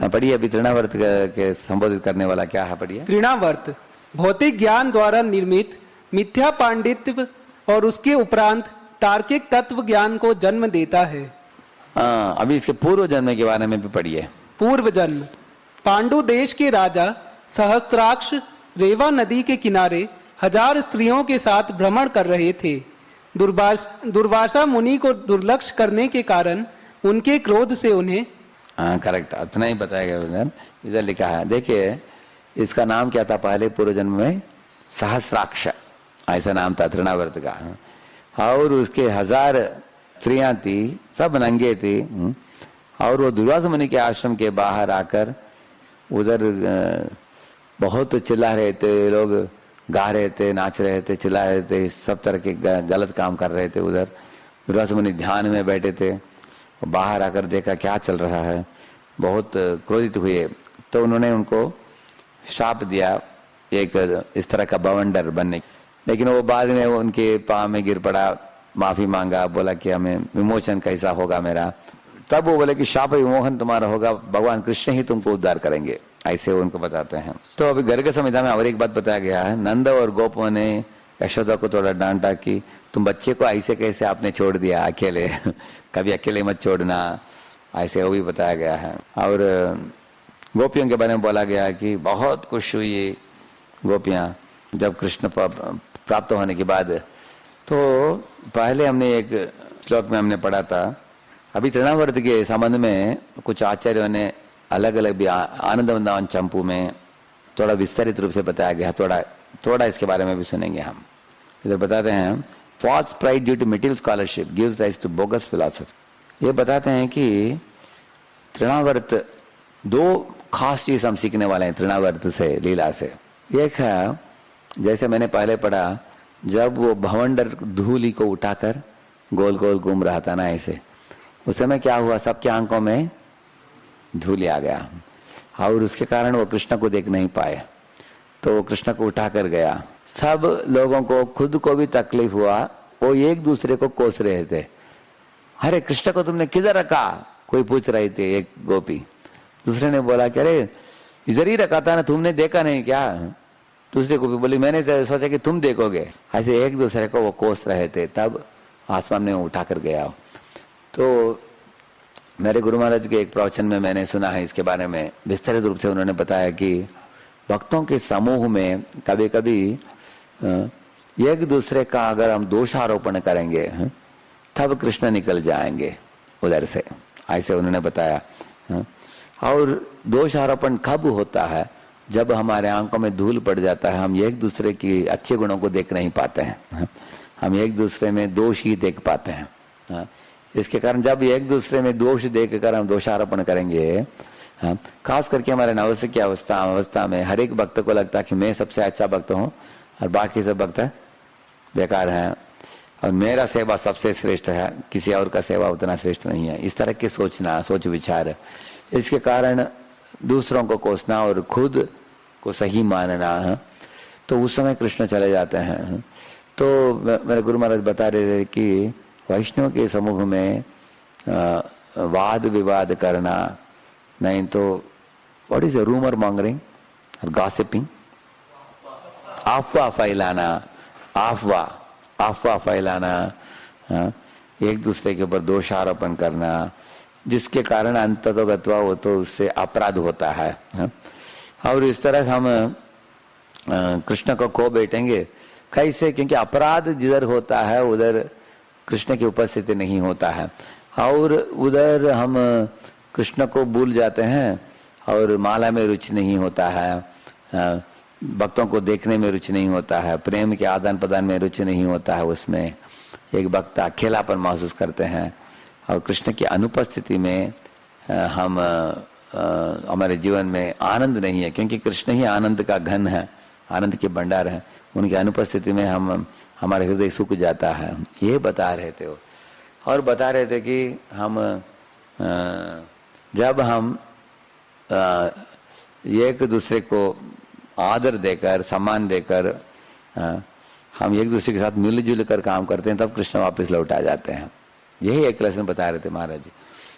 पढ़िए अभी तृणावर्त के संबोधित करने वाला क्या है, पढ़िए। तृणावर्त भौतिक ज्ञान द्वारा निर्मित मिथ्या पांडित्य और उसके उपरांत तार्किक तत्व ज्ञान को जन्म देता है। अभी इसके पूर्व जन्म के बारे में भी पढ़िए। पूर्व जन्म पांडु देश के राजा सहस्त्राक्ष रेवा नदी के किनारे 1000 स्त्रियों के साथ भ्रमण कर रहे थे। दुर्वासा मुनि को दुर्लक्ष्य करने के कारण उनके क्रोध से उन्हें, करेक्ट, इतना ही बताया गया उधर। इधर लिखा है, देखिए इसका नाम क्या था पहले पूर्व जन्म में, सहस्राक्ष ऐसा नाम था तृणावर्त का। और उसके 1000 स्त्रियां थी, सब नंगे थी। और वो दुर्वासा मुनि के आश्रम के बाहर आकर उधर बहुत चिल्ला रहे थे, लोग गा रहे थे, नाच रहे थे, चिल्ला रहे थे, सब तरह के गलत काम कर रहे थे उधर। दुर्वासा मुनि ध्यान में बैठे थे, बाहर आकर देखा क्या चल रहा है, बहुत क्रोधित हुए। तो उन्होंने उनको श्राप दिया एक इस तरह का बवंडर बनने। लेकिन वो बाद में उनके पाँव में गिर पड़ा, माफी मांगा, बोला कि हमें विमोचन कैसा होगा मेरा। तब वो बोले कि शाप विमोचन तुम्हारा होगा, भगवान कृष्ण ही तुमको उद्धार करेंगे, ऐसे उनको बताते हैं। तो अभी गर्ग संहिता में और एक बात बताया गया है, नंद और गोपों ने यशोदा को थोड़ा डांटा कि तुम बच्चे को ऐसे कैसे आपने छोड़ दिया अकेले, कभी अकेले मत छोड़ना, ऐसे वो भी बताया गया है। और गोपियों के बारे में बोला गया कि बहुत खुश हुई गोपियां जब कृष्ण प्राप्त होने के बाद। तो पहले हमने एक श्लोक में हमने पढ़ा था, अभी तृणावर्त के संबंध में कुछ आचार्यों ने अलग अलग भी आनंद वृंदावन चंपू में थोड़ा विस्तारित रूप से बताया गया। थोड़ा इसके बारे में भी सुनेंगे हम। इधर बताते हैं, false pride due to material scholarship gives rise to bogus philosophy. ये बताते हैं कि तृणावर्त 2 खास चीज हम सीखने वाले हैं तृणावर्त से, लीला से। एक है, जैसे मैंने पहले पढ़ा, जब वो भवंडर धूली को उठाकर गोल गोल घूम रहा था ना ऐसे, उस समय क्या हुआ, सबके आंखों में धूल आ गया और उसके कारण वो कृष्ण को देख नहीं पाए। तो वो कृष्ण को उठा कर गया। सब लोगों को, खुद को भी तकलीफ हुआ। वो एक दूसरे को कोस रहे थे, अरे कृष्ण को तुमने किधर रखा, कोई पूछ रही थी। एक गोपी, दूसरे ने बोला कि अरे इधर ही रखा था ना, तुमने देखा नहीं क्या। दूसरी गोपी बोली मैंने तो सोचा कि तुम देखोगे। ऐसे एक दूसरे को वो कोस रहे थे। तब आसमान में उठा कर गया। तो मेरे गुरु महाराज के एक प्रवचन में मैंने सुना है इसके बारे में विस्तारित रूप से। उन्होंने बताया कि भक्तों के समूह में कभी कभी एक दूसरे का अगर हम दोषारोपण करेंगे तब कृष्ण निकल जाएंगे उधर से, ऐसे उन्होंने बताया। और दोषारोपण कब होता है, जब हमारे आंखों में धूल पड़ जाता है, हम एक दूसरे की अच्छे गुणों को देख नहीं पाते हैं, हम एक दूसरे में दोष ही देख पाते हैं। इसके कारण जब एक दूसरे में दोष देख कर हम दोषारोपण करेंगे, खास करके हमारे नवसिक की अवस्था में हर एक भक्त को लगता है कि मैं सबसे अच्छा भक्त हूँ और बाकी सब भक्त बेकार हैं और मेरा सेवा सबसे श्रेष्ठ है, किसी और का सेवा उतना श्रेष्ठ नहीं है। इस तरह के सोच विचार, इसके कारण दूसरों को कोसना और खुद को सही मानना है। तो उस समय कृष्ण चले जाते हैं। तो मेरे गुरु महाराज बता रहे थे कि वैष्णव के समूह में वाद विवाद करना नहीं तो व्हाट इज रूमर मॉन्गरिंग और गॉसिपिंग, अफवाह फैलाना, एक दूसरे के ऊपर दोषारोपण करना, जिसके कारण अंततोगत्वा वो तो उससे अपराध होता है। और इस तरह हम कृष्ण को खो बैठेंगे कैसे, क्योंकि अपराध जिधर होता है उधर कृष्ण की उपस्थिति नहीं होता है और उधर हम कृष्ण को भूल जाते हैं और माला में रुचि नहीं होता है, भक्तों को देखने में रुचि नहीं होता है, प्रेम के आदान प्रदान में रुचि नहीं होता है। उसमें एक भक्त अकेलापन महसूस करते हैं और कृष्ण की अनुपस्थिति में हम हमारे जीवन में आनंद नहीं है, क्योंकि कृष्ण ही आनंद का घन है, आनंद के भंडार है। उनकी अनुपस्थिति में हमारे हृदय सूख जाता है। ये बता रहे थे वो। और बता रहे थे कि हम जब हम एक दूसरे को आदर देकर, सम्मान देकर हम एक दूसरे के साथ मिलजुल कर काम करते हैं, तब कृष्ण वापस लौट आ जाते हैं। यही एक लेसन बता रहे थे महाराज जी।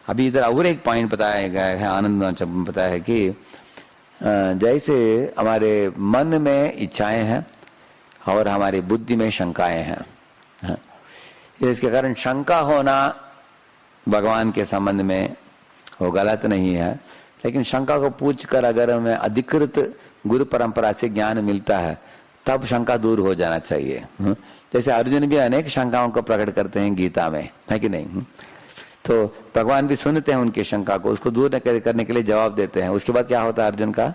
अभी इधर और एक पॉइंट बताया गया है, आनंद बताया है कि जैसे हमारे मन में इच्छाएं हैं और हमारी बुद्धि में शंकाएं हैं, इसके कारण शंका होना भगवान के संबंध में वो गलत नहीं है, लेकिन शंका को पूछ कर अगर हमें अधिकृत गुरु परंपरा से ज्ञान मिलता है तब शंका दूर हो जाना चाहिए। जैसे अर्जुन भी अनेक शंकाओं को प्रकट करते हैं गीता में, है कि नहीं। तो भगवान भी सुनते हैं उनकी शंका को, उसको दूर करने के लिए जवाब देते हैं। उसके बाद क्या होता है अर्जुन का,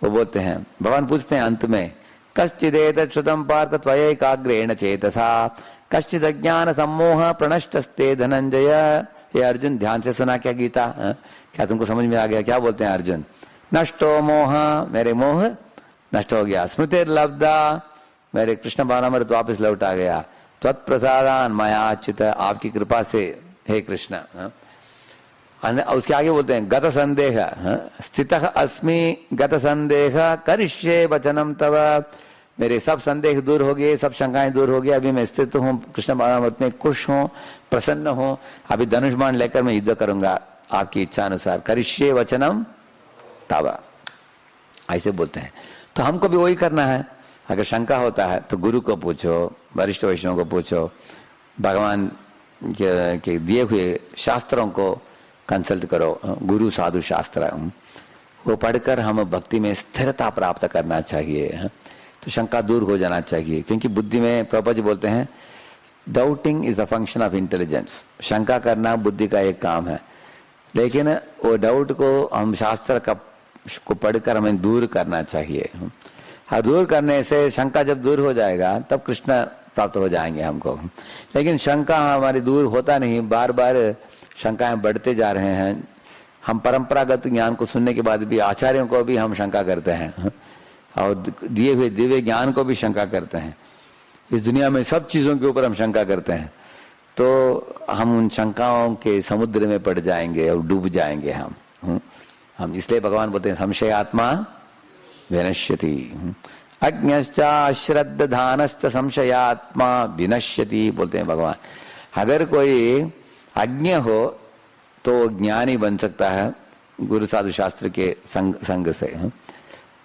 वो बोलते हैं, भगवान पूछते हैं अंत में, कश्चिदेतत् श्रुतं पार्थ त्वयैकाग्रेण चेतसा कश्चिद अज्ञान सम्मोह प्रणष्टस्ते धनंजय। ये अर्जुन ध्यान से सुना क्या गीता, क्या तुमको समझ में आ गया? क्या बोलते हैं अर्जुन, नष्टो मोह, मेरे मोह नष्ट हो गया, स्मृति लब्धा, मेरे कृष्ण भावनामृत वापस लौट आ गया, त्वत्प्रसादान मया अच्युत, आपकी कृपा से हे कृष्ण। उसके आगे बोलते हैं गत संदेह स्थितः अस्मि गत संदेह करिष्ये वचनम तव, मेरे सब संदेह दूर हो गए, सब शंकाएं दूर हो गई, अभी मैं स्थित हूँ कृष्ण भावनामृत में, खुश हूँ, प्रसन्न हूँ, अभी धनुष बाण लेकर मैं युद्ध करूंगा आपकी इच्छा अनुसार, करिष्ये वचनम तव, ऐसे बोलते हैं। तो हमको भी वही करना है। अगर शंका होता है तो गुरु को पूछो, वरिष्ठ वैष्णव को पूछो, भगवान के दिए हुए शास्त्रों को कंसल्ट करो, गुरु साधु शास्त्र वो पढ़कर हम भक्ति में स्थिरता प्राप्त करना चाहिए। तो शंका दूर हो जाना चाहिए, क्योंकि बुद्धि में प्रभुपाद जी बोलते हैं doubting is a function of intelligence, शंका करना बुद्धि का एक काम है, लेकिन वो डाउट को हम शास्त्र को पढ़कर हमें दूर करना चाहिए। हाँ, दूर करने से शंका जब दूर हो जाएगा तब कृष्ण प्राप्त हो जाएंगे हमको। लेकिन शंका हमारी दूर होता नहीं, बार बार शंकाएं बढ़ते जा रहे हैं, हम परंपरागत ज्ञान को सुनने के बाद भी आचार्यों को भी हम शंका करते हैं और दिए हुए दिव्य ज्ञान को भी शंका करते हैं। इस दुनिया में सब चीजों के ऊपर हम शंका करते हैं, तो हम उन शंकाओं के समुद्र में पड़ जाएंगे और डूब जाएंगे हम। इसलिए भगवान बोलते हैं संशयात्मा विनश्यति, अज्ञश्चा अश्रद्धानश्च संशयात्मा विनश्यति बोलते हैं भगवान। अगर कोई अज्ञ हो तो ज्ञानी बन सकता है गुरु साधु शास्त्र के संग से।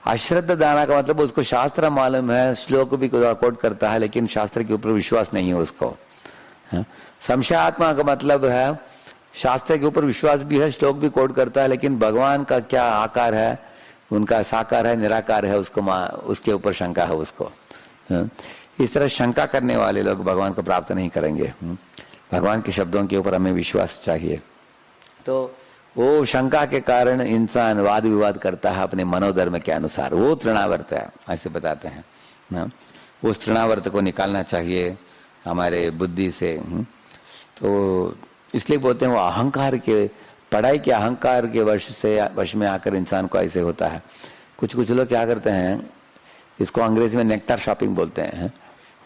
अश्रद्ध दाना का मतलब उसको शास्त्र मालूम है, श्लोक भी कोट करता है, लेकिन शास्त्र के ऊपर विश्वास नहीं है उसको। संशयात्मा का मतलब है शास्त्र के ऊपर विश्वास भी है, श्लोक भी कोट करता है, लेकिन भगवान का क्या आकार है, उनका साकार है निराकार है, उसके ऊपर शंका है उसको। इस तरह शंका करने वाले लोग भगवान को प्राप्त नहीं करेंगे। भगवान के शब्दों के ऊपर हमें विश्वास चाहिए। तो वो शंका के कारण इंसान वाद विवाद करता है अपने मनोधर्म के अनुसार, वो तृणावर्त है ऐसे बताते हैं ना। उस तृणावर्त को निकालना चाहिए हमारे बुद्धि से। तो इसलिए बोलते हैं वो अहंकार के, पढ़ाई के अहंकार के वश में आकर इंसान को ऐसे होता है। कुछ लोग क्या करते हैं, इसको अंग्रेजी में नेक्टर शॉपिंग बोलते हैं।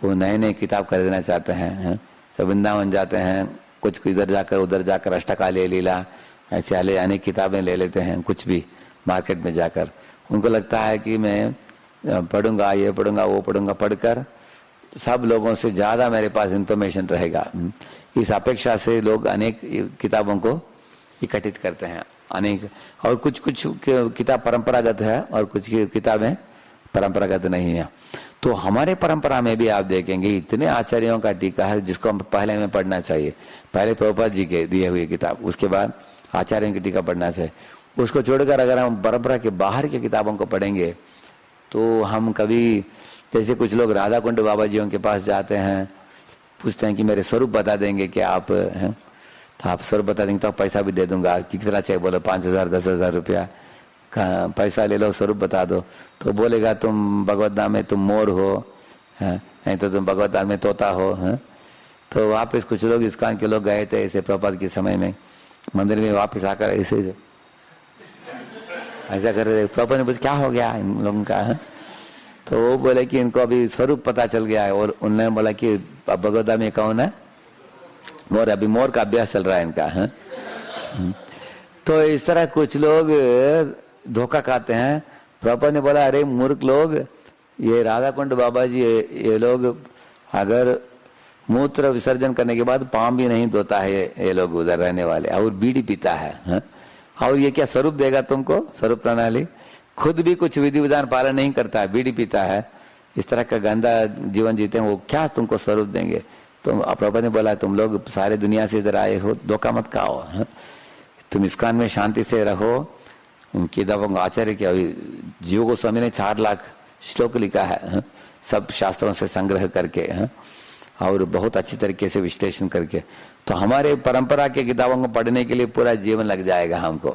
वो नए नए किताब खरीदना चाहते हैं, सब वृंदावन जाते हैं, कुछ इधर जाकर उधर जाकर अष्टकालीय लीला ऐसे अनेक किताबें ले लेते हैं, कुछ भी मार्केट में जाकर। उनको लगता है कि मैं पढ़ूंगा, ये पढ़ूंगा, वो पढ़ूंगा, पढ़कर सब लोगों से ज्यादा मेरे पास इंफॉर्मेशन रहेगा। इस अपेक्षा से लोग अनेक किताबों को इकट्ठित करते हैं अनेक, और कुछ किताब परंपरागत है और कुछ किताबें परंपरागत नहीं है। तो हमारे परंपरा में भी आप देखेंगे इतने आचार्यों का टीका है जिसको हम पहले में पढ़ना चाहिए। पहले प्रभुपाद जी के दिए हुए किताब, उसके बाद आचार्यों की टीका पढ़ना चाहिए। उसको छोड़कर अगर हम परंपरा के बाहर की किताबों को पढ़ेंगे तो हम कभी, जैसे कुछ लोग राधा कुंड बाबा जियों के पास जाते हैं, पूछते हैं कि मेरे स्वरूप बता देंगे कि आप हैं, तो आप स्वरूप बता देंगे तो आप पैसा भी दे दूंगा, कितना चाहिए बोलो 5,000 10,000 रुपया का पैसा ले लो, स्वरूप बता दो। तो बोलेगा तुम भगवत धाम में तुम मोर हो, नहीं तो तुम भगवत धाम में तोता हो। तो वापस कुछ लोग इस्कॉन के लोग गए थे ऐसे प्रभुपाद के समय में मंदिर में, वापस आकर ऐसा कर रहे। प्रभुपाद ने पूछा क्या हो गया इन लोगों का, तो वो बोले कि इनको अभी स्वरूप पता चल गया है। और उन्होंने बोला कि भगवत धाम में कौन है, मोर, अभी मोर का अभ्यास चल रहा है इनका। तो इस तरह कुछ लोग धोखा खाते हैं। प्रभुपाद ने बोला अरे मूर्ख लोग, ये राधा कुंड बाबा जी ये लोग अगर मूत्र विसर्जन करने के बाद पाँव भी नहीं धोता है ये लोग उधर रहने वाले, और बीड़ी पीता है। और ये क्या स्वरूप देगा तुमको, स्वरूप प्रणाली? खुद भी कुछ विधि विधान पालन नहीं करता है, बीड़ी पीता है, इस तरह का गंदा जीवन जीते हैं, वो क्या तुमको स्वरूप देंगे? तो प्रभुपाद ने बोला तुम लोग सारे दुनिया से इधर आए हो, धोखा मत खाओ, तुम इस्कॉन में शांति से रहो। उनकी दवा आचार्य के जीव गोस्वामी ने 4 लाख श्लोक लिखा है, सब शास्त्रों से संग्रह करके और बहुत अच्छी तरीके से विश्लेषण करके। तो हमारे परंपरा के किताबों को पढ़ने के लिए पूरा जीवन लग जाएगा हमको,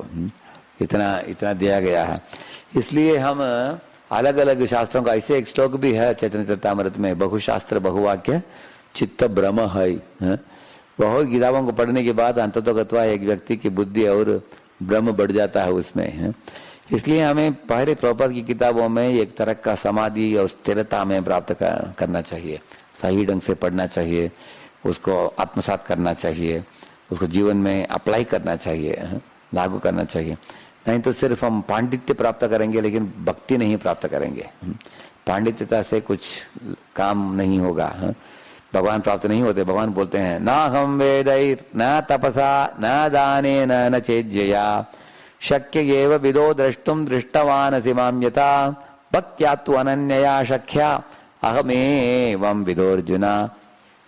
इतना दिया गया है। इसलिए हम अलग अलग शास्त्रों का, ऐसे एक श्लोक भी है चैतन्य चरितामृत में, बहुशास्त्र बहुवाक्य चित्त भ्रम है। बहुत किताबों को पढ़ने के बाद अंततोगत्वा एक व्यक्ति की बुद्धि और ब्रह्म बढ़ जाता है उसमें। इसलिए हमें पहले प्रभुपाद की किताबों में एक तरह का समाधि और स्थिरता हमें प्राप्त करना चाहिए, सही ढंग से पढ़ना चाहिए, उसको आत्मसात करना चाहिए, उसको जीवन में अप्लाई करना चाहिए, लागू करना चाहिए। नहीं तो सिर्फ हम पांडित्य प्राप्त करेंगे लेकिन भक्ति नहीं प्राप्त करेंगे। पांडित्यता से कुछ काम नहीं होगा, भगवान प्राप्त नहीं होते। भगवान बोलते हैं ना हम वेदैर न तपसा न दाने न चेज्जया शक्य एव विदो द्रष्टुम दृष्टवान सिमाम यथा भक्त्या तु अनन्यया शक्या अहमेवं विदोर्जुना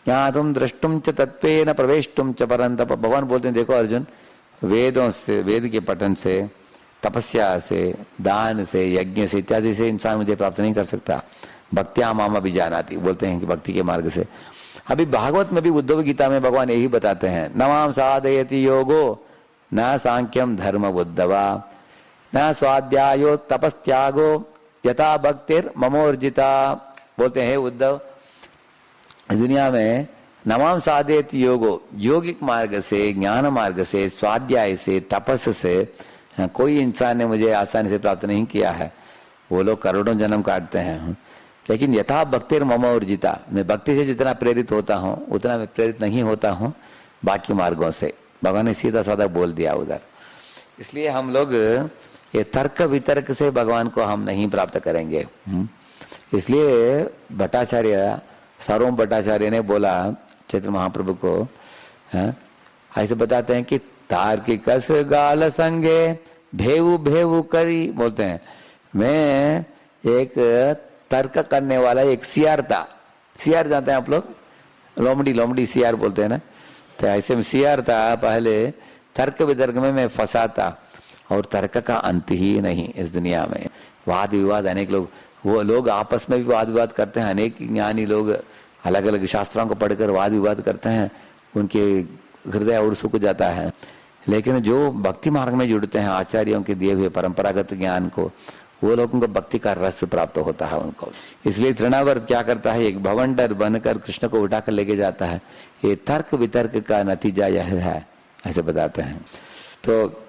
ज्ञातुम द्रष्टुम च तत्वेन प्रवेष्टुम च परन्तप। भगवान बोलते हैं देखो अर्जुन, वेदों से, वेद के पठन से, तपस्या से, दान से, यज्ञ से इत्यादि से इंसान मुझे प्राप्त नहीं कर सकता। भक्त्या माम अभिजानाति, बोलते हैं कि भक्ति के मार्ग से। अभी भागवत में भी उद्धव गीता में भगवान यही बताते हैं, नमाम साधयति योगो न सांख्यम धर्म बुद्धवा न स्वाध्यायो तपस्त्यागो यथा भक्तिर ममोर्जिता। बोलते हैं उद्धव, दुनिया में नवाम साधेत योगो, योगिक मार्ग से, ज्ञान मार्ग से, स्वाध्याय से, तपस से कोई इंसान ने मुझे आसानी से प्राप्त नहीं किया है। वो लोग करोड़ों जन्म काटते हैं, लेकिन यथा भक्तिर मम ऊर्जिता, मैं भक्ति से जितना प्रेरित होता हूँ उतना मैं प्रेरित नहीं होता हूँ बाकी मार्गों से। भगवान ने सीधा साधा बोल दिया उधर। इसलिए हम लोग ये तर्क वितर्क से भगवान को हम नहीं प्राप्त करेंगे। इसलिए भट्टाचार्य, सार्वभौम भट्टाचार्य ने बोला चैतन्य महाप्रभु को, ऐसे बताते हैं कि तार्किक गाल संगे भेवु भेवु करी, बोलते हैं मैं एक तर्क करने वाला एक सियार था। सियार जानते हैं आप लोग? लोमड़ी, लोमड़ी सियार बोलते हैं ना। तो ऐसे में सियार था, पहले तर्क वितर्क में मैं फंसा था और तर्क का अंत ही नहीं इस दुनिया में। वाद विवाद, अनेक लोग, वो लोग आपस में भी वाद विवाद करते हैं। अनेक ज्ञानी लोग अलग अलग शास्त्रों को पढ़कर वाद विवाद करते हैं, उनके हृदय और सूख जाता है। लेकिन जो भक्ति मार्ग में जुड़ते हैं, आचार्यों के दिए हुए परंपरागत ज्ञान को, वो लोगों को भक्ति का रस प्राप्त होता है उनको। इसलिए तृणावर्त क्या करता है, एक भवंडर बनकर कृष्ण को उठाकर लेके जाता है। ये तर्क वितर्क का नतीजा यह है, ऐसे बताते हैं। तो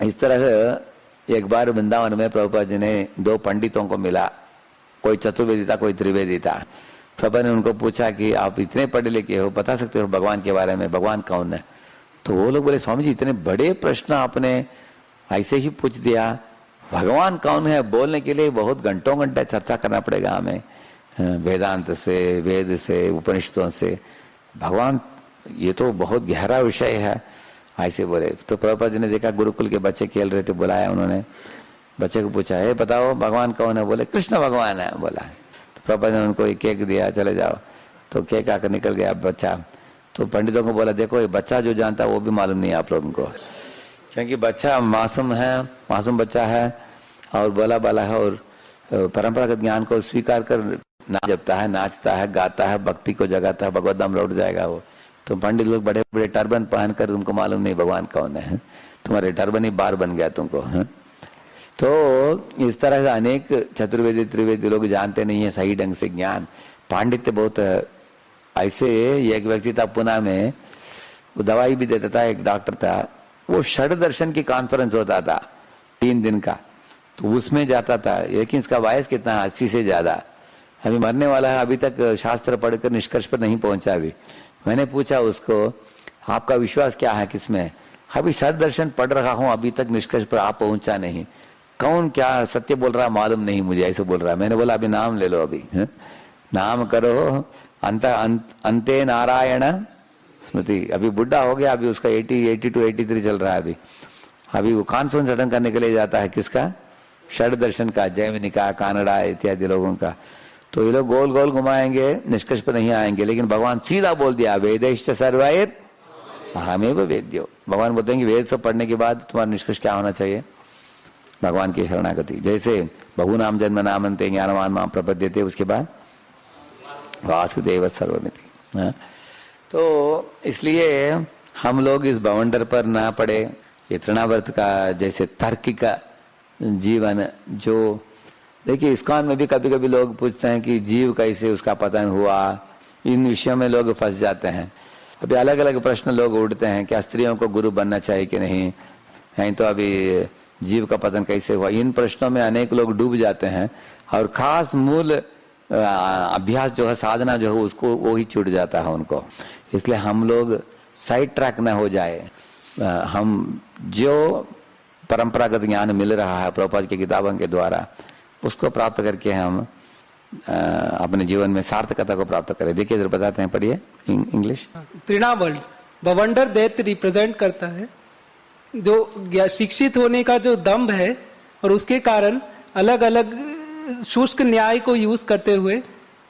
इस तरह से एक बार वृंदावन में प्रभुपाद जी ने दो पंडितों को मिला, कोई चतुर्वेदी था, कोई त्रिवेदी था। प्रभु ने उनको पूछा कि आप इतने पढ़े लिखे हो, बता सकते हो भगवान के बारे में, भगवान कौन है? तो वो लोग बोले, स्वामी जी इतने बड़े प्रश्न आपने ऐसे ही पूछ दिया, भगवान कौन है बोलने के लिए बहुत घंटों घंटे चर्चा करना पड़ेगा हमें, वेदांत से, वेद से, उपनिषदों से। भगवान ये तो बहुत गहरा विषय है, ऐसे बोले। तो प्रभुपाद जी ने देखा गुरुकुल के बच्चे खेल रहे थे, बुलाया उन्होंने, बच्चे को पूछा, है बताओ भगवान कौन है? बोले कृष्ण भगवान है। बोला तो प्रभुपाद ने उनको एक केक दिया, चले जाओ। तो केक आकर निकल गया बच्चा। तो पंडितों को बोला, देखो ये बच्चा जो जानता है वो भी मालूम नहीं है आप लोगों को, क्योंकि बच्चा मासूम है, मासूम बच्चा है और बोला बाला है, और परंपरागत ज्ञान को स्वीकार कर जपता है, नाचता है, गाता है, भक्ति को जगाता है, भगवत धाम लौट जाएगा वो। तो पंडित लोग बड़े बड़े टर्बन पहनकर, तुमको मालूम नहीं भगवान कौन है, तुम्हारे टर्बन ही बार बन गया तुमको। तो इस तरह से अनेक चतुर्वेदी त्रिवेदी लोग जानते नहीं है सही ढंग से ज्ञान, पांडित्य बहुत। ऐसे एक व्यक्ति था पुणे में, वो दवाई भी देता था, एक डॉक्टर था, वो षड दर्शन की कॉन्फ्रेंस होता था 3 दिन का, तो उसमें जाता था। लेकिन इसका वयस कितना है, 80 से ज्यादा, अभी मरने वाला है, अभी तक शास्त्र पढ़कर निष्कर्ष पर नहीं पहुंचा। अभी मैंने पूछा उसको, आपका विश्वास क्या है किसमें? अभी षड दर्शन पढ़ रहा हूं, अभी तक निष्कर्ष पर आप पहुंचा नहीं। कौन क्या सत्य बोल रहा मालूम नहीं मुझे, ऐसे बोल रहा है। मैंने बोला अभी नाम ले लो, अभी नाम करो, अंते नारायण स्मृति। अभी बुढ़ा हो गया, अभी उसका 82 83 चल रहा है। अभी वो कॉन्फ्रेंस अटेंड करने के लिए जाता है, किसका? षड दर्शन का, जैमिनी का, कानड़ा इत्यादि लोगों का। तो ये लोग गोल गोल घुमाएंगे, निष्कर्ष पर नहीं आएंगे। लेकिन भगवान सीधा बोल दिया, वेदैश्च सर्वैर अहमेव वेद्यो। भगवान बोलते हैं कि वेद से पढ़ने के बाद तुम्हारा निष्कर्ष क्या होना चाहिए? भगवान की शरणागति। जैसे बहु नाम जन्म नामन्ते ज्ञानवान मां प्रपद्यते, उसके बाद वासुदेव सर्वमिति। तो इसलिए हम लोग इस बवंडर पर ना पड़े। ये तृणावर्त का जैसे तार्किक जीवन, जो देखिए इस्कॉन में भी कभी कभी लोग पूछते हैं कि जीव कैसे उसका पतन हुआ, इन विषयों में लोग फंस जाते हैं। अभी अलग अलग प्रश्न लोग उठते हैं, क्या स्त्रियों को गुरु बनना चाहिए कि नहीं तो अभी जीव का पतन कैसे हुआ, इन प्रश्नों में अनेक लोग डूब जाते हैं। और खास मूल अभ्यास जो है, साधना जो है, उसको वो ही छूट जाता है उनको। इसलिए हम लोग साइड ट्रैक न हो जाए। हम जो परंपरागत ज्ञान मिल रहा है प्रभुपाद की किताबों के द्वारा, उसको प्राप्त करके हम अपने जीवन में सार्थकता को प्राप्त करें। देखिए इधर बताते हैं, पढ़िए इंग्लिश। तृणावर्त बवंडर दैत्य रिप्रेजेंट करता है जो शिक्षित होने का जो दम्भ है, और उसके कारण अलग अलग शुष्क न्याय को यूज करते हुए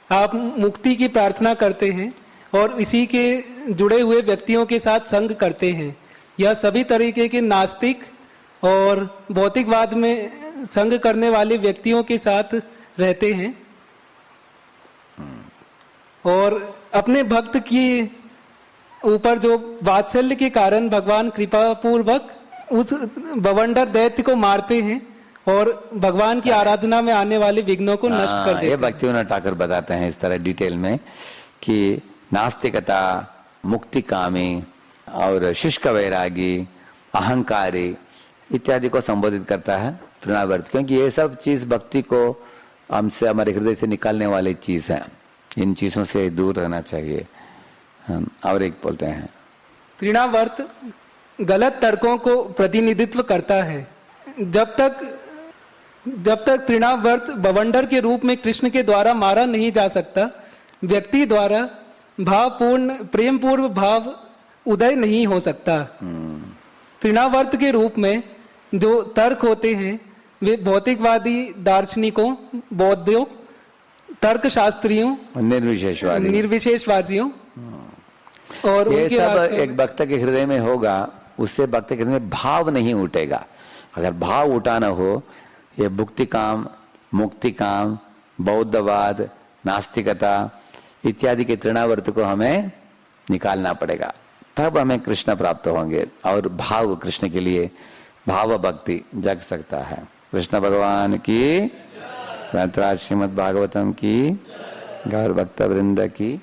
आप मुक्ति की प्रार्थना करते हैं और इसी के जुड़े हुए व्यक्तियों के साथ संग करते हैं। यह सभी तरीके के नास्तिक और भौतिकवाद में संग करने वाले व्यक्तियों के साथ रहते हैं और अपने भक्त की ऊपर जो वात्सल्य के कारण भगवान कृपा पूर्वक उस बवंडर दैत्य को मारते हैं और भगवान की आराधना में आने वाले विघ्नों को नष्ट कर देते हैं। ये भक्तिविनोद ठाकुर बताते हैं इस तरह डिटेल में कि नास्तिकता, मुक्ति कामी और शुष्क वैरागी, अहंकारी इत्यादि को संबोधित करता है तृणावर्त, क्योंकि ये सब चीज भक्ति को हमसे, हमारे हृदय से निकालने वाली चीज है। इन चीजों से दूर रहना चाहिए। और एक बोलते हैं तृणावर्त गलत तर्कों को प्रतिनिधित्व करता है। जब तक तृणावर्त बवंडर के रूप में कृष्ण के द्वारा मारा नहीं जा सकता, व्यक्ति द्वारा भावपूर्ण प्रेम पूर्व भाव उदय नहीं हो सकता। तृणावर्त के रूप में जो तर्क होते हैं वे भौतिकवादी दार्शनिकों, बौद्धों, तर्कशास्त्रियों, निर्विशेषवादियों और ये उनके सब एक भक्त के हृदय में होगा, उससे भक्त के हृदय में भाव नहीं उठेगा। अगर भाव उठाना हो, ये भुक्ति काम, मुक्ति काम, बौद्धवाद, नास्तिकता इत्यादि के तृणावर्त को हमें निकालना पड़ेगा, तब हमें कृष्ण प्राप्त होंगे और भाव कृष्ण के लिए भाव भक्ति जग सकता है। कृष्ण भगवान की, श्रीमद् भागवतम की, गौर भक्त वृंद की।